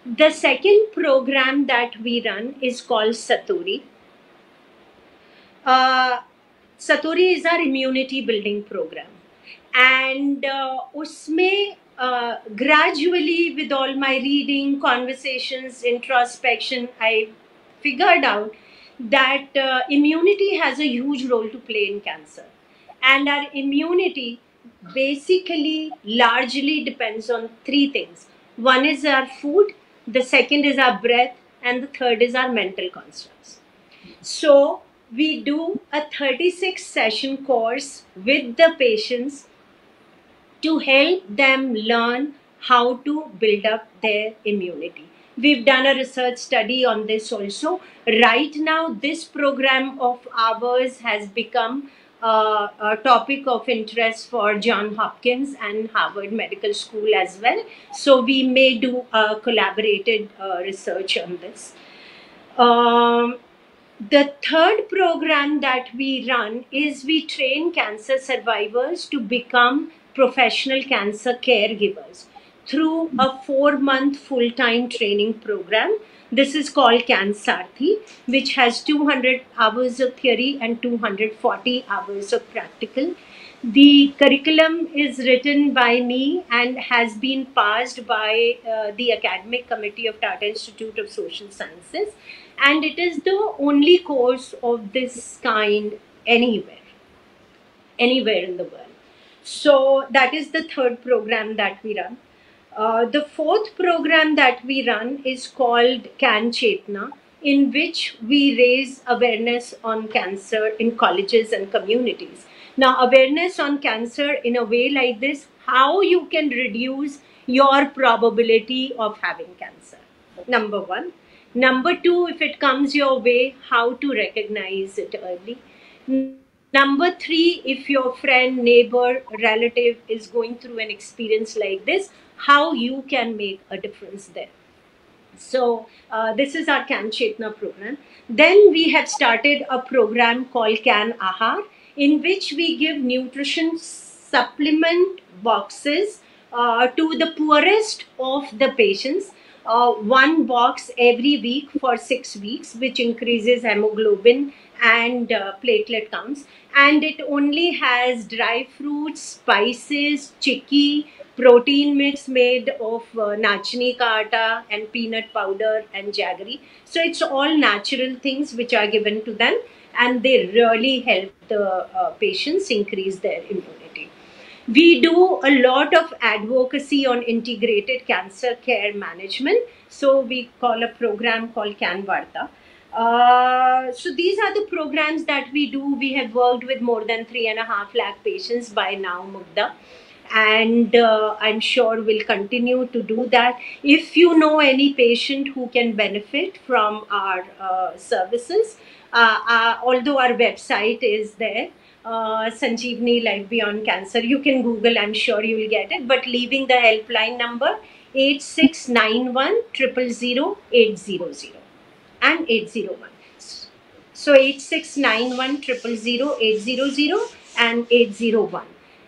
The second program that we run is called Satori. Satori is our immunity building program, and उसमें gradually with all my reading, conversations, introspection, I figured out that immunity has a huge role to play in cancer, and our immunity basically largely depends on 3 things. One is our food, the second is our breath, and the third is our mental constructs. So we do a 36 session course with the patients to help them learn how to build up their immunity. We've done a research study on this also. Right now, this program of ours has become a topic of interest for John Hopkins and Harvard Medical School as well. So we may do a collaborated research on this. Um, the third program that we run is we train cancer survivors to become professional cancer caregivers through a 4-month full-time training program. This is called CanSarthi, which has 200 hours of theory and 240 hours of practical. The curriculum is written by me and has been passed by the academic committee of Tata Institute of Social Sciences, and it is the only course of this kind anywhere in the world. So that is the third program that we run. The fourth program that we run is called Can Chetna, in which we raise awareness on cancer in colleges and communities. Now, awareness on cancer in a way like this, how you can reduce your probability of having cancer. Number one. Number two, if it comes your way, how to recognize it early. Number three, if your friend, neighbor, relative is going through an experience like this, how you can make a difference there. So this is our Can Chetna program. Then we have started a program called Can Ahar, in which we give nutrition supplement boxes to the poorest of the patients. One box every week for 6 weeks, which increases hemoglobin and platelet counts. And it only has dry fruits, spices, chickpea, protein mix made of nachni ka atta and peanut powder and jaggery. So it's all natural things which are given to them, and they really help the patients increase their immunity. We do a lot of advocacy on integrated cancer care management. So we call a program called Can Varta. So these are the programs that we do. We have worked with more than 3.5 lakh patients by now, Mugdha. And I'm sure we'll continue to do that. If you know any patient who can benefit from our services, although our website is there, Sanjeevani Life Beyond Cancer. You can Google, I'm sure you will get it. But leaving the helpline number 8691 000 800 and 801. So 8691 000 800 and 801.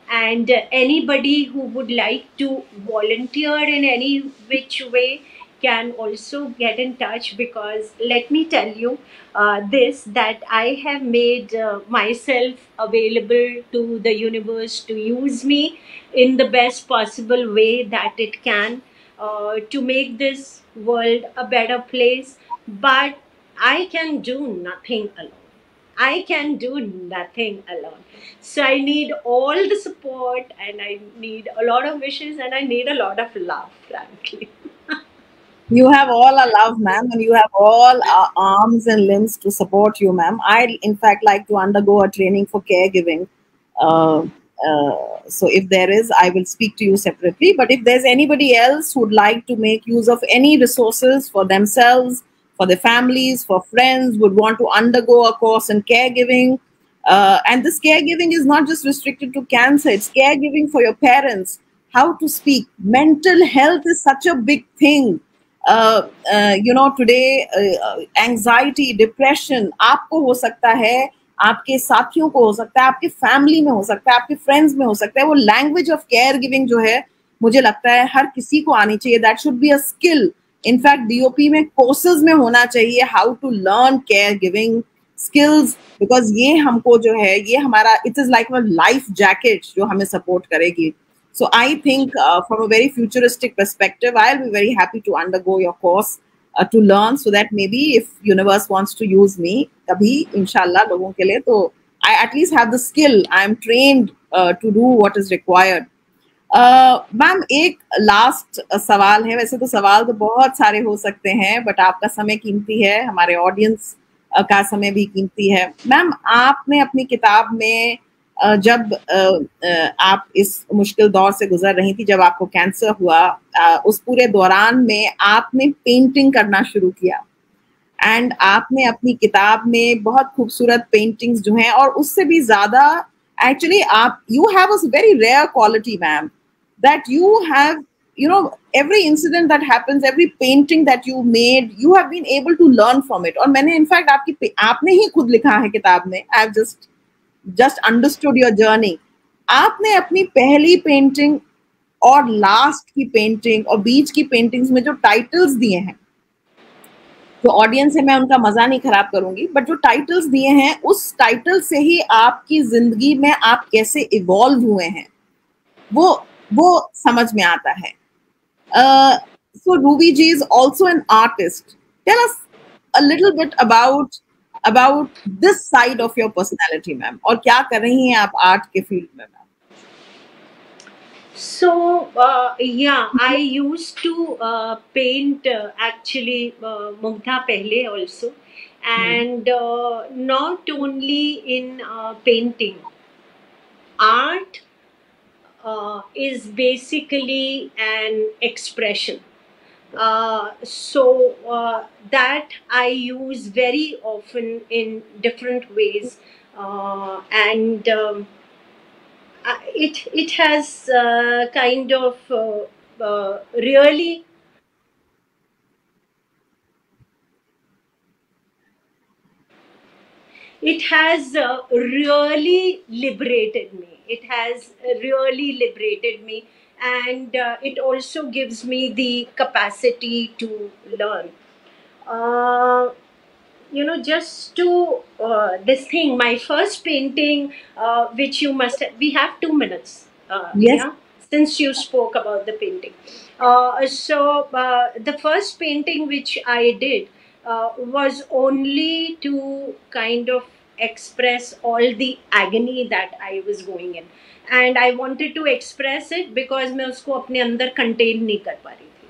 And anybody who would like to volunteer in any which way can also get in touch, because let me tell you that I have made myself available to the universe to use me in the best possible way that it can to make this world a better place. But I can do nothing alone. I can do nothing alone. So I need all the support, and I need a lot of wishes, and I need a lot of love, frankly. You have all our love, ma'am, and you have all our arms and limbs to support you, ma'am. I'd, in fact, like to undergo a training for caregiving. Uh, so if there is, I will speak to you separately. But if there's anybody else who would like to make use of any resources for themselves, for their families, for friends, would want to undergo a course in caregiving, and this caregiving is not just restricted to cancer, it's caregiving for your parents, how to speak. Mental health is such a big thing. Today, anxiety, depression आपको हो सकता है, आपके साथियों को हो सकता है, आपके फैमिली में हो सकता है, आपके फ्रेंड्स में हो सकता है. वो लैंग्वेज ऑफ केयर गिविंग जो है, मुझे लगता है हर किसी को आनी चाहिए. That should be a skill. In fact DOP में कोर्सेज में होना चाहिए how to learn care giving skills, because ये हमको जो है, ये हमारा, it is like a life jacket जो हमें सपोर्ट करेगी. So I think from a very futuristic perspective, I'll be very happy to undergo your course to learn, so that maybe if universe wants to use me, kabhi inshallah logon ke liye, to I at least have the skill. I am trained to do what is required. Ma'am एक लास्ट सवाल है. वैसे तो सवाल तो बहुत सारे हो सकते हैं, बट आपका समय कीमती है, हमारे ऑडियंस का समय भी कीमती है. मैम, आपने अपनी किताब में जब आप इस मुश्किल दौर से गुजर रही थी, जब आपको कैंसर हुआ, उस पूरे दौरान में आपने पेंटिंग करना शुरू किया. एंड आपने अपनी किताब में बहुत खूबसूरत पेंटिंग्स जो हैं, और उससे भी ज्यादा एक्चुअली आप you have a very rare quality ma'am, that you have, you know, every incident that happens, every painting that you made, you have been able to learn from it. और मैंने इनफैक्ट आपकी आपने ही खुद लिखा है किताब में, I have just understood your journey. आपने अपनी पहली पेंटिंग और लास्ट की पेंटिंग और बीच की पेंटिंग्स में जो टाइटल्स दिए हैं, जो ऑडियंस है मैं उनका मजा नहीं खराब करूंगी, बट जो टाइटल्स दिए हैं उस टाइटल से ही आपकी जिंदगी में आप कैसे इवॉल्व हुए हैं वो वो समझ में आता है। So Ruby Ji is also an artist. Tell us a little bit about this side of your personality, ma'am. और क्या कर रही हैं आप आर्ट के फील्ड में, ma'am? So, yeah, I used to paint actually Mugdha pehle also, and not only in painting. Art is basically an expression. So that I use very often in different ways, and it has kind of really, it has really liberated me. It has really liberated me, and it also gives me the capacity to learn. Uh, just to this thing, my first painting, which you must have, we have 2 minutes, Yes. yeah, since you spoke about the painting. So the first painting which I did was only to kind of express all the agony that I was going in, and I wanted to express it because मैं उसको अपने अंदर contain नहीं कर पा रही थी.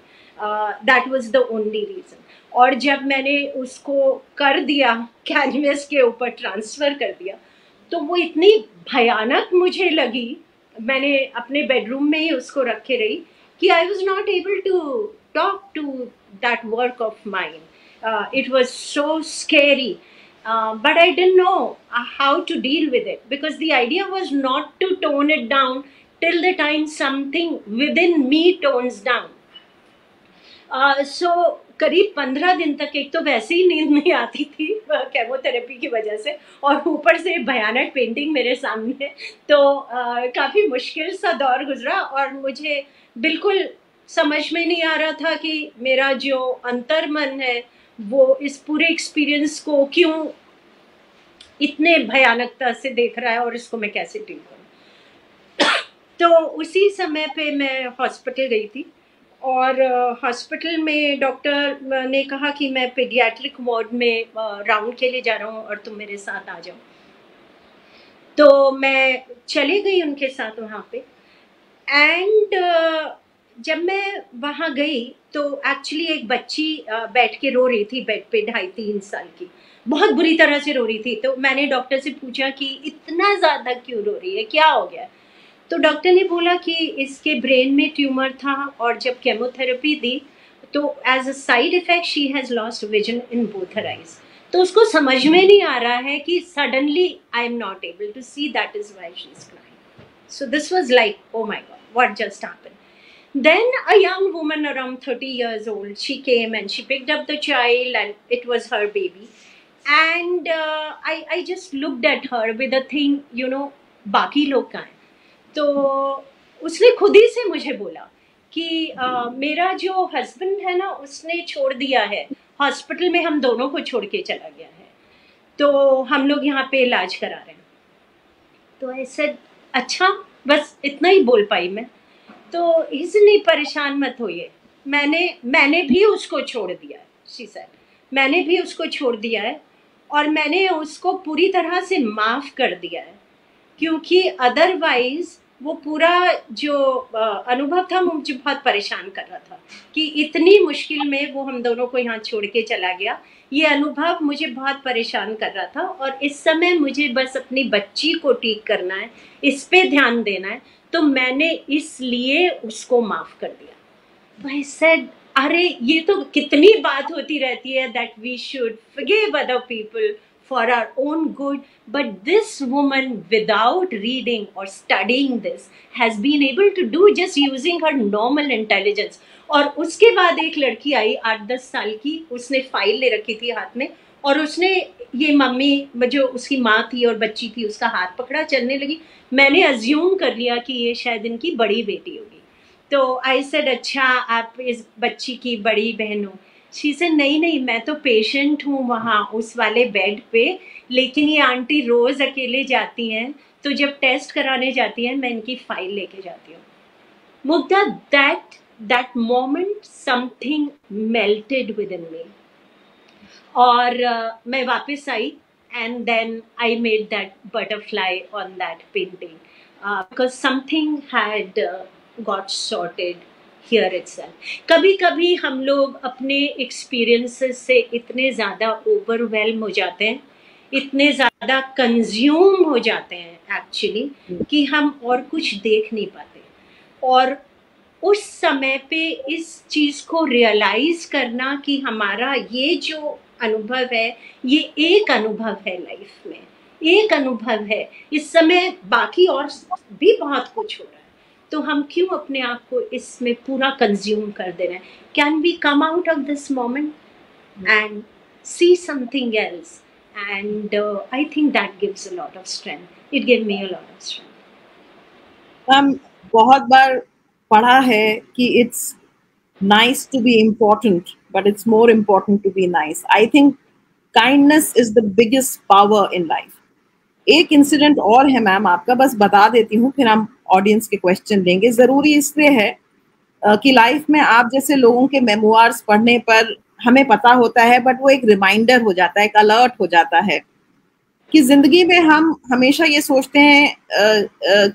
That was the only reason. और जब मैंने उसको कर दिया, कैनवस के ऊपर ट्रांसफर कर दिया, तो वो इतनी भयानक मुझे लगी, मैंने अपने बेडरूम में ही उसको रखे रही कि I was not able to talk to that work of mind. It was so scary, but I didn't know how to deal with it, because the idea was not to tone it down till the time something within me tones down. सो करीब 15 दिन तक एक तो वैसे ही नींद नहीं आती थी केमोथेरेपी की वजह से, और ऊपर से भयानक पेंटिंग मेरे सामने, तो काफ़ी मुश्किल सा दौर गुजरा, और मुझे बिल्कुल समझ में नहीं आ रहा था कि मेरा जो अंतर्मन है वो इस पूरे एक्सपीरियंस को क्यों इतने भयानकता से देख रहा है और इसको मैं कैसे डील करूँ. तो उसी समय पे मैं हॉस्पिटल गई थी, और हॉस्पिटल में डॉक्टर ने कहा कि मैं पीडियाट्रिक वार्ड में राउंड के लिए जा रहा हूँ और तुम मेरे साथ आ जाओ. तो मैं चली गई उनके साथ वहाँ पे, एंड जब मैं वहाँ गई तो एक्चुअली एक बच्ची बैठ के रो रही थी बेड पे, 2.5-3 साल की, बहुत बुरी तरह से रो रही थी. तो मैंने डॉक्टर से पूछा कि इतना ज़्यादा क्यों रो रही है, क्या हो गया. तो डॉक्टर ने बोला कि इसके ब्रेन में ट्यूमर था, और जब केमोथेरेपी दी तो as a side effect she has lost vision in both her eyes. तो उसको समझ में नहीं आ रहा है कि suddenly I am not able to see, that is why she is crying. So this was like, oh my God, what just happened. Then a young woman around 30 years old, she came and she picked up the child, and it was her baby. And I just looked at her with a thing, बाकी लोग कहाँ हैं. तो उसने खुद ही से मुझे बोला कि मेरा जो हस्बैंड है ना, उसने छोड़ दिया है, हॉस्पिटल में हम दोनों को छोड़ के चला गया है, तो हम लोग यहाँ पे इलाज करा रहे हैं. तो ऐसे अच्छा, बस इतना ही बोल पाई मैं. तो इसलिए परेशान मत होइए, मैंने भी उसको छोड़ दिया है, शी सेड, मैंने भी उसको छोड़ दिया है, और मैंने उसको पूरी तरह से माफ़ कर दिया है, क्योंकि अदरवाइज वो पूरा जो अनुभव था मुझे बहुत परेशान कर रहा था कि इतनी मुश्किल में वो हम दोनों को यहाँ छोड़ के चला गया. ये अनुभव मुझे बहुत परेशान कर रहा था, और इस समय मुझे बस अपनी बच्ची को ठीक करना है, इस पे ध्यान देना है, तो मैंने इसलिए उसको माफ़ कर दिया. तो आई सेड अरे ये तो कितनी बात होती रहती है that we should forgive other people for our own good, but this woman without reading or studying this has been able to do just using her normal intelligence. और उसके बाद एक लड़की आई 8-10 साल की, उसने फाइल ले रखी थी हाथ में, और उसने ये मम्मी जो उसकी माँ थी और बच्ची थी उसका हाथ पकड़ा, चलने लगी। मैंने अज्यूम कर लिया कि ये शायद इनकी बड़ी बेटी होगी। तो आई सेड अच्छा आप इस बच्ची की बड़ी बहन हो? शी सेड नहीं नहीं, मैं तो पेशेंट हूँ वहाँ उस वाले बेड पे, लेकिन ये आंटी रोज अकेले जाती हैं, तो जब टेस्ट कराने जाती हैं मैं इनकी फाइल लेके जाती हूँ। Mugdha, that moment something melted within me. और मैं वापस आई and then I made that butterfly on that painting because something had got sorted here itself. कभी कभी हम लोग अपने एक्सपीरियंसेस से इतने ज़्यादा ओवरवेल्म हो जाते हैं, इतने ज़्यादा कंज्यूम हो जाते हैं एक्चुअली, कि हम और कुछ देख नहीं पाते। और उस समय पे इस चीज को रियलाइज करना कि हमारा ये जो अनुभव है ये एक अनुभव है, लाइफ में एक अनुभव है, इस समय बाकी और भी बहुत कुछ हो रहा है, तो हम क्यों अपने आप को इसमें पूरा कंज्यूम कर दे रहे हैं? Can we come out of this moment and see something else? And I think that gives a lot of strength. It give me a lot of strength. Ma'am बहुत बार पढ़ा है कि it's nice to be important but it's more important to be nice. I think kindness is the biggest power in life. एक इंसिडेंट और है मैम आपका, बस बता देती हूँ, फिर हम ऑडियंस के क्वेश्चन लेंगे. जरूरी इसलिए है कि लाइफ में आप जैसे लोगों के मेमोआर्स पढ़ने पर हमें पता होता है, बट वो एक रिमाइंडर हो जाता है, एक अलर्ट हो जाता है कि जिंदगी में हम हमेशा ये सोचते हैं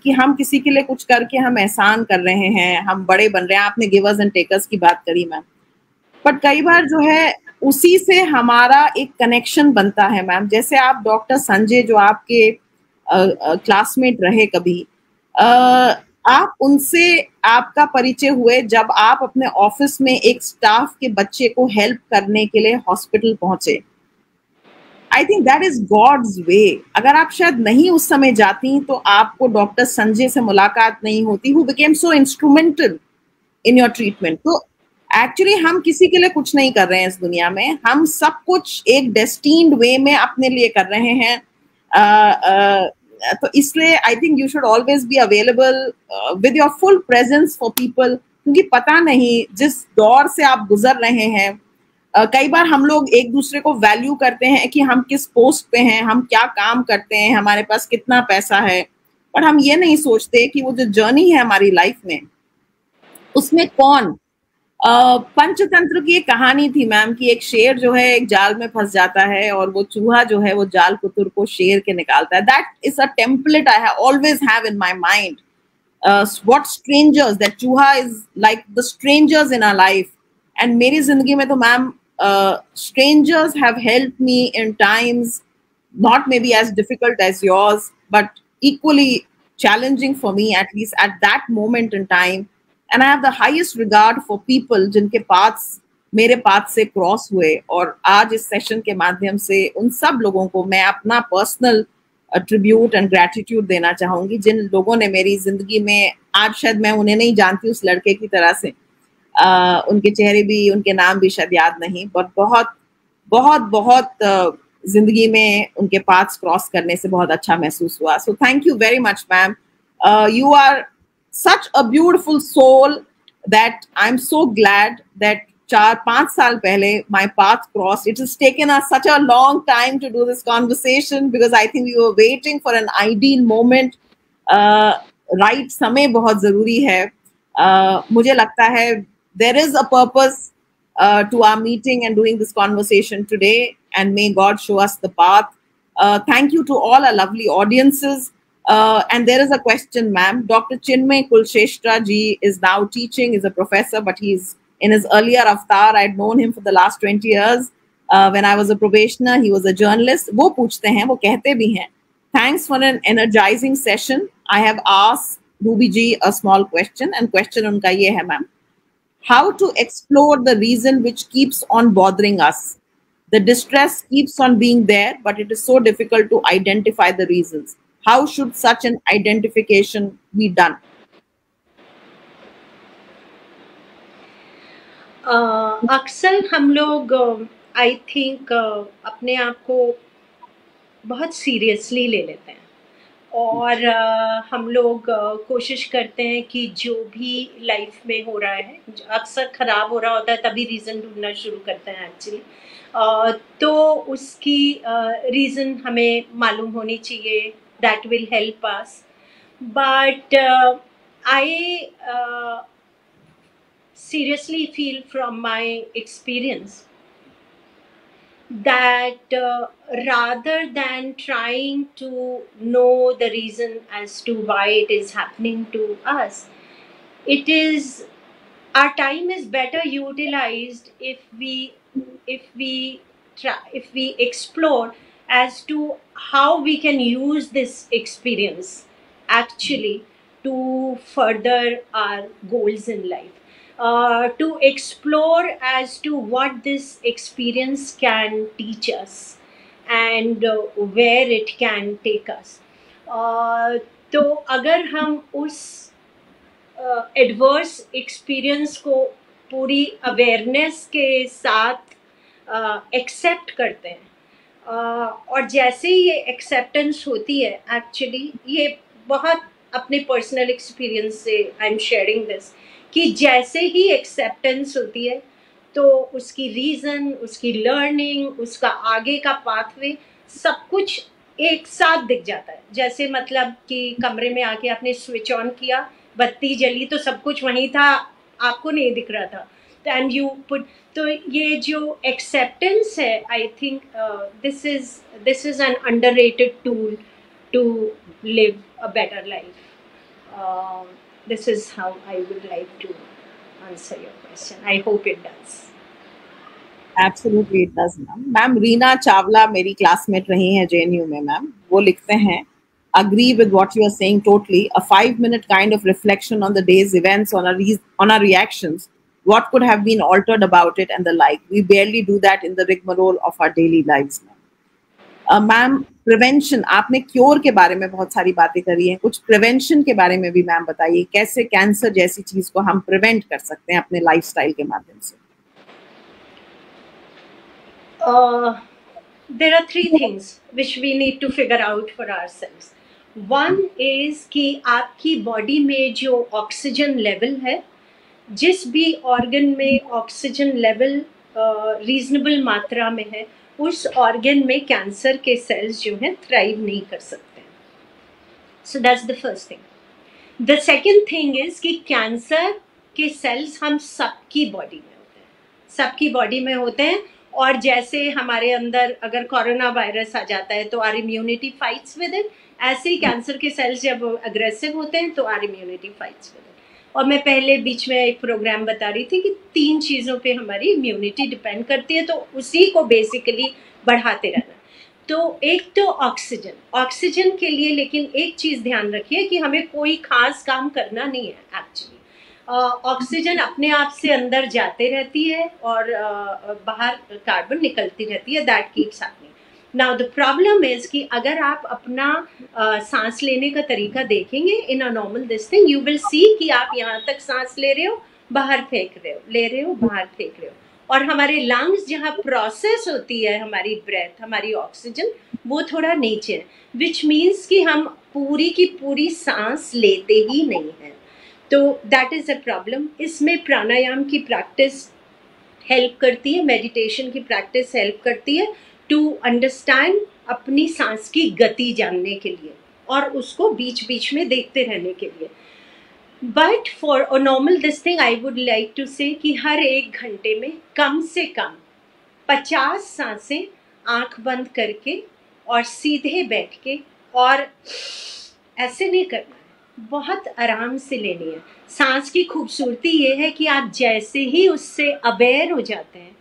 कि हम किसी के लिए कुछ करके हम एहसान कर रहे हैं, हम बड़े बन रहे हैं. आपने गिवर्स एंड टेकर्स की बात करी मैम, बट कई बार जो है उसी से हमारा एक कनेक्शन बनता है मैम. जैसे आप डॉक्टर संजय जो आपके क्लासमेट रहे कभी, आप उनसे आपका परिचय हुए जब आप अपने ऑफिस में एक स्टाफ के बच्चे को हेल्प करने के लिए हॉस्पिटल पहुंचे. I think that is God's way. अगर आप शायद नहीं उस समय जाती तो आपको डॉक्टर संजय से मुलाकात नहीं होती, who became so instrumental in your treatment. तो एक्चुअली हम किसी के लिए कुछ नहीं कर रहे हैं इस दुनिया में, हम सब कुछ एक डेस्टिन्ड वे में अपने लिए कर रहे हैं. तो इसलिए I think you should always be available with your full presence for people, क्योंकि पता नहीं जिस दौर से आप गुजर रहे हैं. कई बार हम लोग एक दूसरे को वैल्यू करते हैं कि हम किस पोस्ट पे हैं, हम क्या काम करते हैं, हमारे पास कितना पैसा है, पर हम ये नहीं सोचते कि वो जो जर्नी है हमारी लाइफ में उसमें कौन. पंचतंत्र की एक कहानी थी मैम कि एक शेर जो है एक जाल में फंस जाता है और वो चूहा जो है वो जाल कुतुर को शेर के निकालता है. That is a template I always have in my mind. What strangers, that चूहा is like the strangers in our life. And मेरी जिंदगी में तो ma'am strangers have helped me in times not maybe as difficult as yours, but equally challenging for me, at least at that moment in time. And I have the highest regard for people जिनके पाथ्स मेरे पाथ से क्रॉस हुए. और आज इस सेशन के माध्यम से उन सब लोगों को मैं अपना पर्सनल ट्रिब्यूट एंड ग्रेटिट्यूड देना चाहूंगी, जिन लोगों ने मेरी जिंदगी में, आज शायद मैं उन्हें नहीं जानती उस लड़के की तरह से, उनके चेहरे भी, उनके नाम भी शायद याद नहीं, बट बहुत बहुत बहुत जिंदगी में उनके पाथ्स क्रॉस करने से बहुत अच्छा महसूस हुआ. So thank you very much ma'am. You are such a beautiful soul that I'm so glad that 4-5 साल पहले my path crossed. It has taken us such a long time to do this conversation because I think we were waiting for an ideal moment. Right समय बहुत जरूरी है. मुझे लगता है there is a purpose to our meeting and doing this conversation today, and may God show us the path. Thank you to all our lovely audiences. And there is a question, ma'am. Dr. Chinmay Kulsheshtra ji is now teaching, is a professor, but he's in his earlier avatar. I'd known him for the last 20 years. When I was a probationer, he was a journalist. वो पूछते हैं, वो कहते भी हैं, thanks for an energizing session. I have asked Ruby ji a small question, and question उनका ये है, ma'am. how to explore the reason which keeps on bothering us. The distress keeps on being there, but it is so difficult to identify the reasons. How should such an identification be done? अक्सर हम लोग आई थिंक अपने आप को बहुत सीरियसली ले लेते हैं और हम लोग कोशिश करते हैं कि जो भी लाइफ में हो रहा है अक्सर ख़राब हो रहा होता है तभी रीज़न ढूंढना शुरू करते हैं एक्चुअली। तो उसकी रीज़न हमें मालूम होनी चाहिए, that will help us. But I seriously feel from my experience that rather than trying to know the reason as to why it is happening to us, it is our time is better utilized if we explore as to how we can use this experience actually to further our goals in life, to explore as to what this experience can teach us and where it can take us. तो अगर हम उस एडवर्स एक्सपीरियंस को पूरी अवेयरनेस के साथ एक्सेप्ट करते हैं, और जैसे ही ये एक्सेप्टेंस होती है, एक्चुअली ये बहुत अपने पर्सनल एक्सपीरियंस से आई एम शेयरिंग दिस, कि जैसे ही एक्सेप्टेंस होती है तो उसकी रीज़न, उसकी लर्निंग, उसका आगे का पाथवे सब कुछ एक साथ दिख जाता है। जैसे मतलब कि कमरे में आके आपने स्विच ऑन किया, बत्ती जली तो सब कुछ वहीं था, आपको नहीं दिख रहा था, एंड यू पुट। तो ये जो एक्सेप्टेंस है, I think this is an underrated tool to live a better life. This is how I would like to answer your question. I hope it does. Absolutely, it does, ma'am. Ma'am Reena Chawla मेरी क्लासमेट रही हैं JNU में मैम, वो लिखते हैं, agree with what you are saying totally. A 5-minute kind of reflection on the day's events, on our reactions, what could have been altered about it and the like. We barely do that in the rigmarole of our daily lives. Ma'am prevention, आपने क्योर के बारे में बहुत सारी बातें करी हैं, कुछ प्रिवेंशन के बारे में भी मैम बताइए, कैसे कैंसर जैसी चीज को हम प्रिवेंट कर सकते हैं अपने लाइफस्टाइल के माध्यम से। There are three things which we need to figure out for ourselves. One is कि आपकी बॉडी में जो ऑक्सीजन लेवल है, जिस भी ऑर्गन में ऑक्सीजन लेवल रीजनेबल मात्रा में है, उस ऑर्गन में कैंसर के सेल्स जो हैं थ्राइव नहीं कर सकते। So that's the first thing. The second thing is कि कैंसर के सेल्स हम सबकी बॉडी में होते हैं, सबकी बॉडी में होते हैं। और जैसे हमारे अंदर अगर कोरोना वायरस आ जाता है तो are immunity fights with it, ऐसे ही कैंसर के सेल्स जब अग्रेसिव होते हैं तो are immunity fights with it. और मैं पहले बीच में एक प्रोग्राम बता रही थी कि 3 चीज़ों पे हमारी इम्यूनिटी डिपेंड करती है, तो उसी को बेसिकली बढ़ाते रहना। तो एक तो ऑक्सीजन, ऑक्सीजन के लिए लेकिन एक चीज़ ध्यान रखिए कि हमें कोई खास काम करना नहीं है एक्चुअली। ऑक्सीजन अपने आप से अंदर जाते रहती है और बाहर कार्बन निकलती रहती है, that keeps happening. Now the problem is कि अगर आप अपना सांस लेने का तरीका देखेंगे in a normal this thing, you will see कि आप यहाँ तक सांस ले रहे हो, बाहर फेंक रहे हो, ले रहे हो, बाहर फेंक रहे हो। और हमारे लंग्स जहाँ प्रोसेस होती है हमारी ब्रेथ, हमारी ऑक्सीजन, वो थोड़ा नीचे है, विच मीन्स कि हम पूरी की पूरी सांस लेते ही नहीं हैं। तो दैट इज़ अ प्रॉब्लम। इसमें प्राणायाम की प्रैक्टिस हेल्प करती है, मेडिटेशन की प्रैक्टिस हेल्प करती है टू अंडरस्टैंड अपनी सांस की गति जानने के लिए और उसको बीच बीच में देखते रहने के लिए। But for a normal this thing I would like to say कि हर 1 घंटे में कम से कम 50 सांसें आंख बंद करके और सीधे बैठ के, और ऐसे नहीं करना, बहुत आराम से लेनी है। सांस की खूबसूरती ये है कि आप जैसे ही उससे अवेयर हो जाते हैं,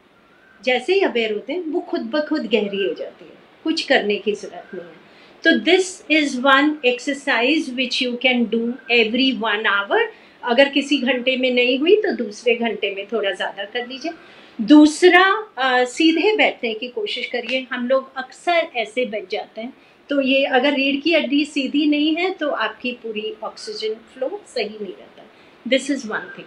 जैसे ही अवेयर होते हैं, वो खुद ब खुद गहरी हो जाती है, कुछ करने की जरूरत नहीं है। तो this is one exercise which you can do every 1 hour. अगर किसी घंटे में नहीं हुई तो दूसरे घंटे में थोड़ा ज़्यादा कर लीजिए। दूसरा, सीधे बैठने की कोशिश करिए। हम लोग अक्सर ऐसे बैठ जाते हैं, तो ये अगर रीढ़ की हड्डी सीधी नहीं है तो आपकी पूरी ऑक्सीजन फ्लो सही नहीं रहता। This is one thing.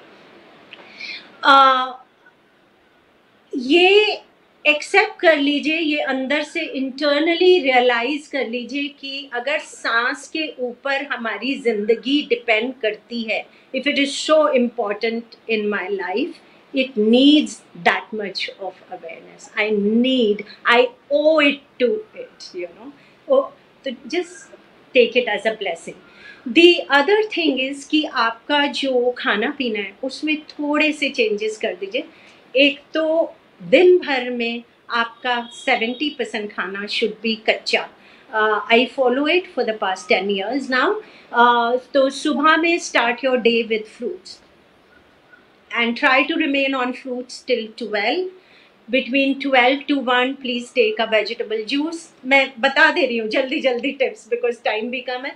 ये एक्सेप्ट कर लीजिए, ये अंदर से इंटरनली रियलाइज कर लीजिए कि अगर सांस के ऊपर हमारी जिंदगी डिपेंड करती है, if it is so important in my life, it needs that much of awareness. I owe it to it, you know. Oh, so just take it as a blessing. The other thing is कि आपका जो खाना पीना है उसमें थोड़े से चेंजेस कर दीजिए। एक तो दिन भर में आपका 70% खाना शुड बी कच्चा। I follow it for the past 10 years now. तो सुबह में start your day with fruits and try to remain on fruits till 12. Between 12 to 1 please take a vegetable juice. मैं बता दे रही हूँ जल्दी जल्दी टिप्स, बिकॉज टाइम भी कम है।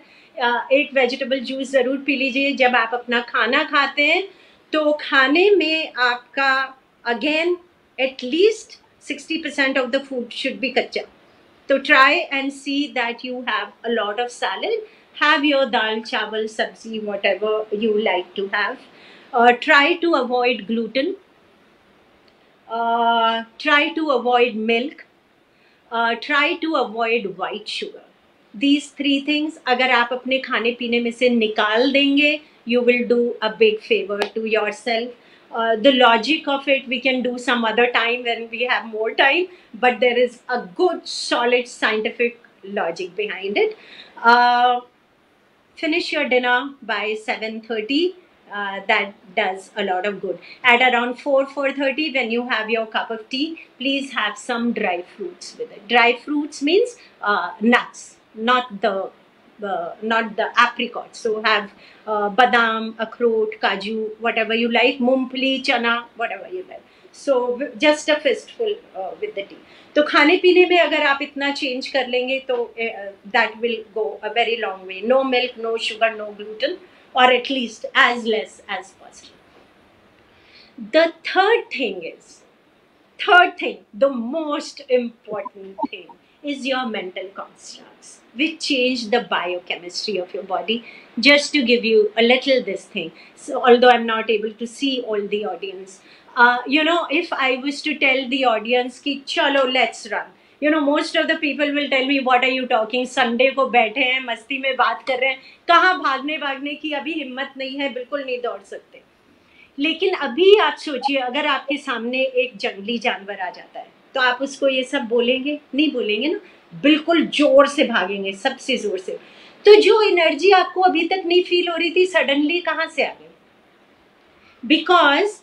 एक वेजिटेबल जूस ज़रूर पी लीजिए जब आप अपना खाना खाते हैं। तो खाने में आपका again at least 60% of the food should be कच्चा। तो try and see that you have a lot of salad, have your dal chawal sabzi whatever you like to have. Try to avoid gluten, try to avoid milk, try to avoid white sugar. These 3 things अगर आप अपने खाने पीने में से निकाल देंगे, you will do a big favor to yourself. The logic of it we can do some other time when we have more time, but there is a good solid scientific logic behind it. Finish your dinner by 7:30. That does a lot of good. At around 4:30, when you have your cup of tea, please have some dry fruits with it. Dry fruits means nuts, not the apricots. So have badam, akhrot, kaju, whatever you like, mungfali, chana, whatever you like. So just a fistful with the tea. तो खाने पीने में अगर आप इतना चेंज कर लेंगे तो that will go a very long way. No milk, no sugar, no gluten, or at least as less as possible. The third thing, the most important thing is your mental constructs, which change the biochemistry of your body. Just to give you a little this thing. So although I'm not able to see all the audience, if I was to tell the audience ki chalo let's run, most of the people will tell me what are you talking, Sunday को बैठे हैं मस्ती में बात कर रहे हैं, कहाँ भागने की अभी हिम्मत नहीं है, बिल्कुल नहीं दौड़ सकते। लेकिन अभी आप सोचिए अगर आपके सामने एक जंगली जानवर आ जाता है तो आप उसको ये सब बोलेंगे? नहीं बोलेंगे ना, बिल्कुल जोर से भागेंगे, सबसे जोर से। तो जो एनर्जी आपको अभी तक नहीं फील हो रही थी सडनली कहाँ से आ गई? बिकॉज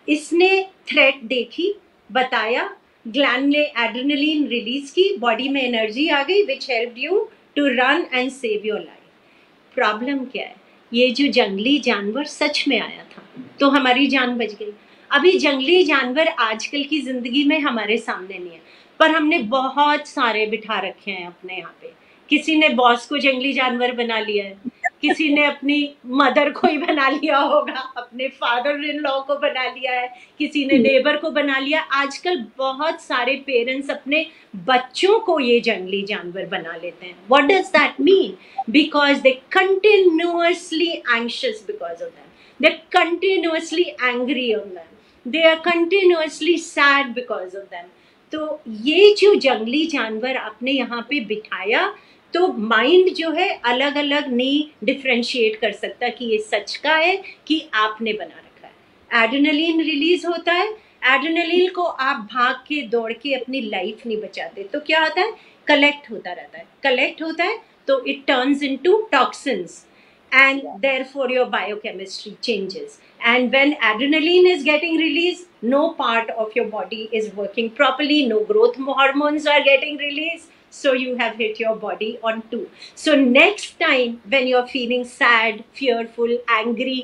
इसने थ्रेट देखी, बताया, ग्लैंड ने एड्रेनलिन रिलीज की, बॉडी में एनर्जी आ गई which helped you to run and save your life. Problem क्या है? ये जो जंगली जानवर सच में आया था तो हमारी जान बच गई। अभी जंगली जानवर आजकल की जिंदगी में हमारे सामने नहीं है, पर हमने बहुत सारे बिठा रखे हैं अपने यहाँ पे। किसी ने बॉस को जंगली जानवर बना लिया है, किसी ने अपनी मदर को ही बना लिया होगा, अपने फादर इन लॉ को बना लिया है, किसी ने नेबर को बना लिया। आजकल बहुत सारे पेरेंट्स अपने बच्चों को ये जंगली जानवर बना लेते हैं। What does that mean? Because they continuously anxious because of that, they continuously angry on them, they are continuously sad because of them. तो ये जो जंगली जानवर आपने यहाँ पे बिठाया, तो माइंड जो है अलग अलग नहीं डिफ्रेंशिएट कर सकता कि ये सच का है कि आपने बना रखा है। एड्रेनलिन रिलीज होता है, एड्रेनलिन को आप भाग के दौड़ के अपनी लाइफ नहीं बचाते, तो क्या होता है? कलेक्ट होता रहता है, कलेक्ट होता है तो it turns into toxins and therefore your biochemistry changes. And when adrenaline is getting released, no part of your body is working properly, no growth hormones are getting released, so you have hit your body on 2. So next time when you're feeling sad, fearful, angry,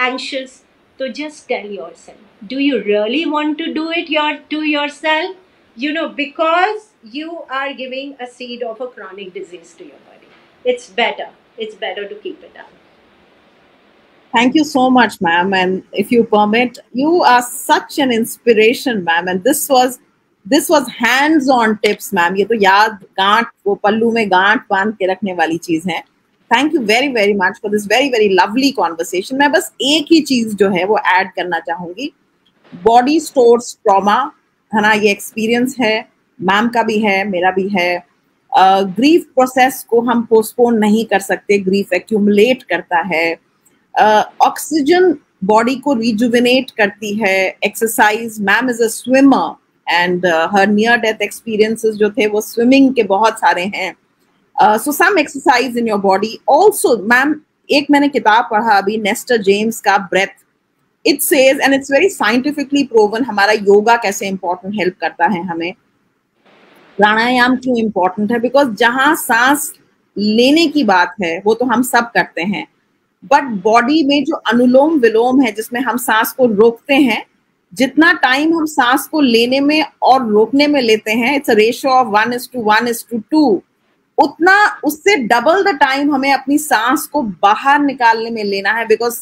anxious, so just tell yourself, do you really want to do it to yourself? Because you are giving a seed of a chronic disease to your body. It's better to keep it up. Thank you so much, ma'am. And if you permit, you are such an inspiration, ma'am. And this was hands-on tips, ma'am. ये तो याद गांठ वो पल्लू में गांठ बांध के रखने वाली चीज है. Thank you very very much for this very very lovely conversation. मैं बस एक ही चीज जो है वो ऐड करना चाहूंगी. बॉडी स्टोर्स ट्रॉमा, है ना, ये एक्सपीरियंस है, मैम का भी है, मेरा भी है. ग्रीफ प्रोसेस को हम पोस्टपोन नहीं कर सकते, ग्रीफ एक्यूमुलेट करता है. ऑक्सीजन बॉडी को रिजुविनेट करती है. Exercise, ma'am is a swimmer and her near death experiences जो थे वो स्विमिंग के बहुत सारे हैं. So some exercise in your body also. Ma'am, एक मैंने किताब पढ़ा अभी नेस्टर जेम्स का, Breath. It says and it's very scientifically proven हमारा योगा कैसे इंपॉर्टेंट हेल्प करता है हमें. प्राणायाम क्यों इंपॉर्टेंट है? बिकॉज जहां सांस लेने की बात है वो तो हम सब करते हैं, बट बॉडी में जो अनुलोम विलोम है जिसमें हम सांस को रोकते हैं, जितना टाइम हम सांस को लेने में और रोकने में लेते हैं, इट्स अ रेशियो ऑफ 1:1:2, उतना उससे डबल द टाइम हमें अपनी सांस को बाहर निकालने में लेना है. बिकॉज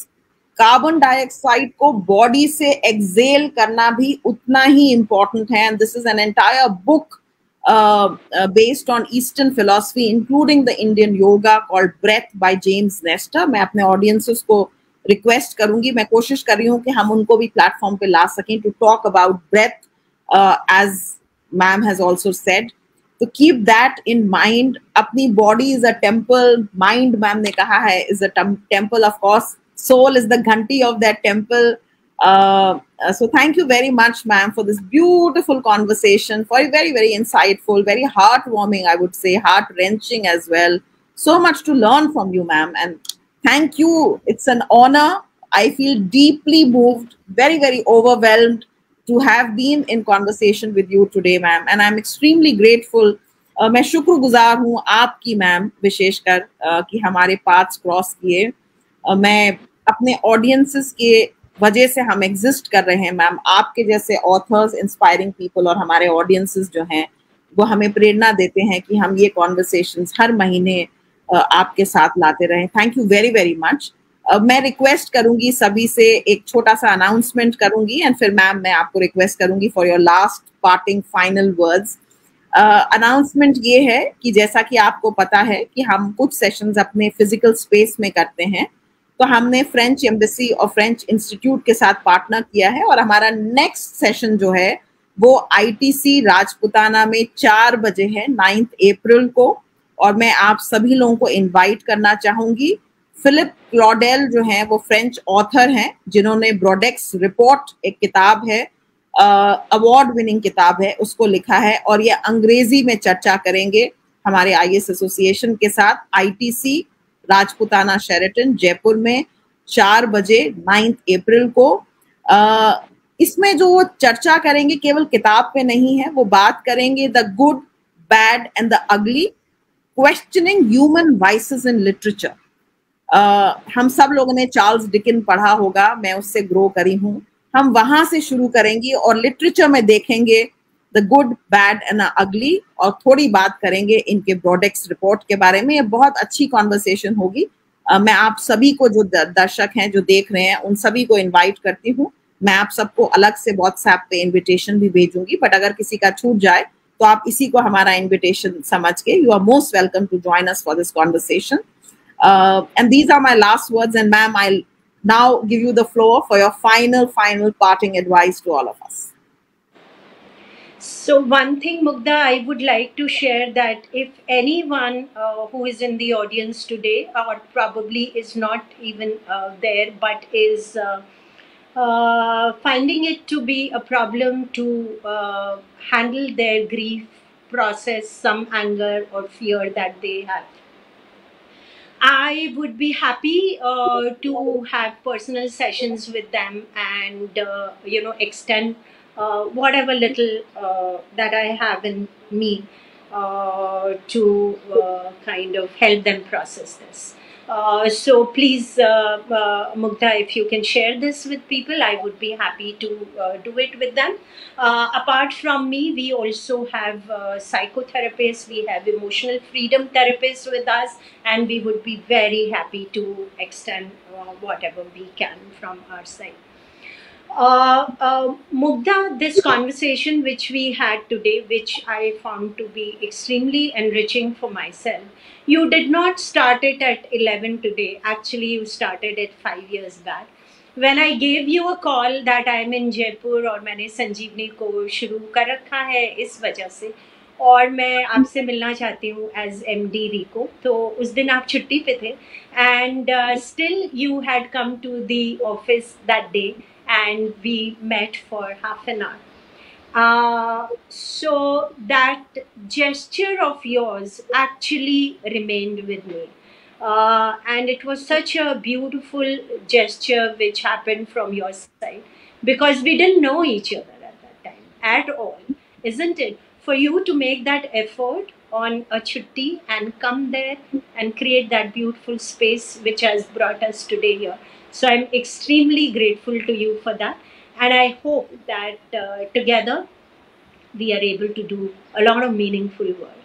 कार्बन डाइऑक्साइड को बॉडी से एक्सेल करना भी उतना ही इंपॉर्टेंट है. And this is an entire book based on Eastern philosophy, including the Indian yoga, called Breath by James Nestor. मैं अपने audiences को रिक्वेस्ट करूंगी, मैं कोशिश कर रही हूँ कि हम उनको भी प्लेटफॉर्म पे ला सकें to talk about breath, as ma'am has also said. तो कीप दैट इन माइंड. अपनी body is a temple, mind ma'am ने कहा है is a temple, of course soul is the ghanti of that temple. So thank you very much, ma'am, for this beautiful conversation, for very very insightful, very heartwarming, I would say, heart wrenching as well. So much to learn from you, ma'am, and thank you. It's an honor. I feel deeply moved, very very overwhelmed to have been in conversation with you today, ma'am, and I'm extremely grateful. मैं शुक्रगुजार हूँ आपकी, मैम, विशेषकर कि हमारे पाथ्स क्रॉस किए. मैं अपने ऑडियंसेस के वजह से हम एग्जिस्ट कर रहे हैं, मैम. आपके जैसे ऑथर्स, इंस्पायरिंग पीपल और हमारे ऑडियंसेस जो हैं वो हमें प्रेरणा देते हैं कि हम ये कॉन्वर्सेशंस हर महीने आपके साथ लाते रहें. Thank you very very much. मैं रिक्वेस्ट करूंगी सभी से, एक छोटा सा अनाउंसमेंट करूंगी एंड फिर मैम मैं आपको रिक्वेस्ट करूंगी for your last parting final words. Announcement ये है कि जैसा कि आपको पता है कि हम कुछ सेशंस अपने फिजिकल स्पेस में करते हैं, तो हमने फ्रेंच एम्बेसी और फ्रेंच इंस्टीट्यूट के साथ पार्टनर किया है और हमारा नेक्स्ट सेशन जो है वो आईटीसी राजपुताना में 4 बजे है, 9 अप्रैल को. और मैं आप सभी लोगों को इनवाइट करना चाहूंगी. फिलिप क्लॉडेल जो हैं वो फ्रेंच ऑथर हैं जिन्होंने ब्रोडेक्स रिपोर्ट, एक किताब है, अवार्ड विनिंग किताब है, उसको लिखा है और ये अंग्रेजी में चर्चा करेंगे हमारे आईएएस एसोसिएशन के साथ. आईटीसी राजपुताना शेरेटन जयपुर में 4 बजे 9 अप्रैल को. इसमें जो वो चर्चा करेंगे केवल किताब पे नहीं है, वो बात करेंगे the good, bad and the ugly, questioning human vices in literature. हम सब लोगों ने चार्ल्स डिकिन पढ़ा होगा, मैं उससे ग्रो करी हूँ. हम वहां से शुरू करेंगे और लिटरेचर में देखेंगे द गुड, बैड एंड अगली और थोड़ी बात करेंगे इनके ब्रोडेक्स रिपोर्ट के बारे में. ये बहुत अच्छी कॉन्वर्सेशन होगी. मैं आप सभी को, जो दर्शक हैं जो देख रहे हैं, उन सभी को इनवाइट करती हूँ. मैं आप सबको अलग से व्हाट्सएप पे इनविटेशन भी भेजूंगी, बट अगर किसी का छूट जाए तो आप इसी को हमारा इनविटेशन समझ के, you are most welcome to join us for this conversation. And these are my last words, and ma'am, I'll now give you the floor for your final parting advice to all of us. So one thing, Mugdha, I would like to share that if anyone who is in the audience today, or probably is not even there, but is finding it to be a problem to handle their grief process, some anger or fear that they have, I would be happy to have personal sessions with them and extend whatever little that I have in me to kind of help them process this. So please, Mugdha, if you can share this with people, I would be happy to do it with them. Apart from me, we also have psychotherapists, we have emotional freedom therapists with us, and we would be very happy to extend whatever we can from our side. Mugdha, this conversation which we had today, which I found to be extremely enriching for myself, you did not start it at 11 today. Actually, you started it 5 years back. When I gave you a call that I am in Jaipur और मैंने संजीवनी को शुरू कर रखा है इस वजह से, और मैं आपसे मिलना चाहती हूँ एज MD रिको, तो उस दिन आप छुट्टी पे थे, and still you had come to the office that day and we met for half an hour. So that gesture of yours actually remained with me. And it was such a beautiful gesture which happened from your side, because we didn't know each other at that time at all, isn't it? For you to make that effort on a chutti and come there and create that beautiful space which has brought us today here. So I'm extremely grateful to you for that. And I hope that together we are able to do a lot of meaningful work.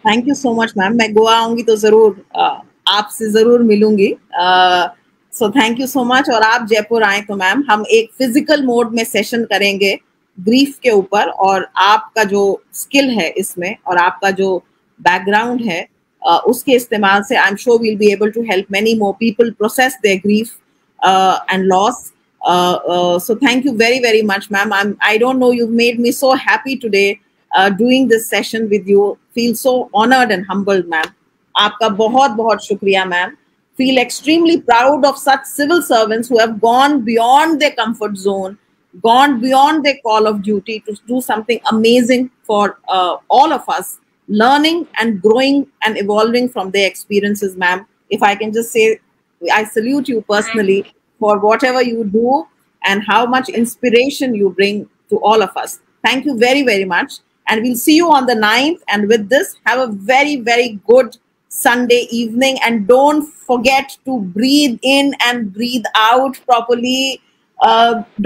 Thank you so much ma'am. मैं गोवा आऊंगी तो जरूर आपसे जरूर मिलूंगी. सो थैंक यू सो मच. और आप जयपुर आए तो मैम हम एक फिजिकल मोड में सेशन करेंगे ग्रीफ के ऊपर, और आपका जो स्किल है इसमें और आपका जो बैकग्राउंड है उसके इस्तेमाल से I am sure we'll be able to help many more people process their grief and loss. So thank you very, very much, ma'am. I don't know, you've made me so happy today doing this session with you. Feel so honored and humbled, ma'am. आपका बहुत बहुत शुक्रिया, ma'am. Feel extremely proud of such civil servants who have gone beyond their comfort zone, gone beyond their call of duty to do something amazing for all of us, learning and growing and evolving from their experiences, ma'am. If I can just say, I salute you personally for whatever you do and how much inspiration you bring to all of us. Thank you very, very much. And we'll see you on the 9th. And with this, have a very, very good Sunday evening. And don't forget to breathe in and breathe out properly.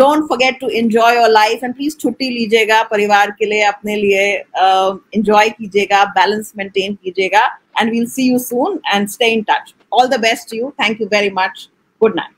Don't forget to enjoy your life. And please छुट्टी लीजिएगा परिवार के लिए, अपने लिए enjoy कीजिएगा, balance maintain कीजिएगा. And we'll see you soon and stay in touch. All the best to you. Thank you very much. Good night.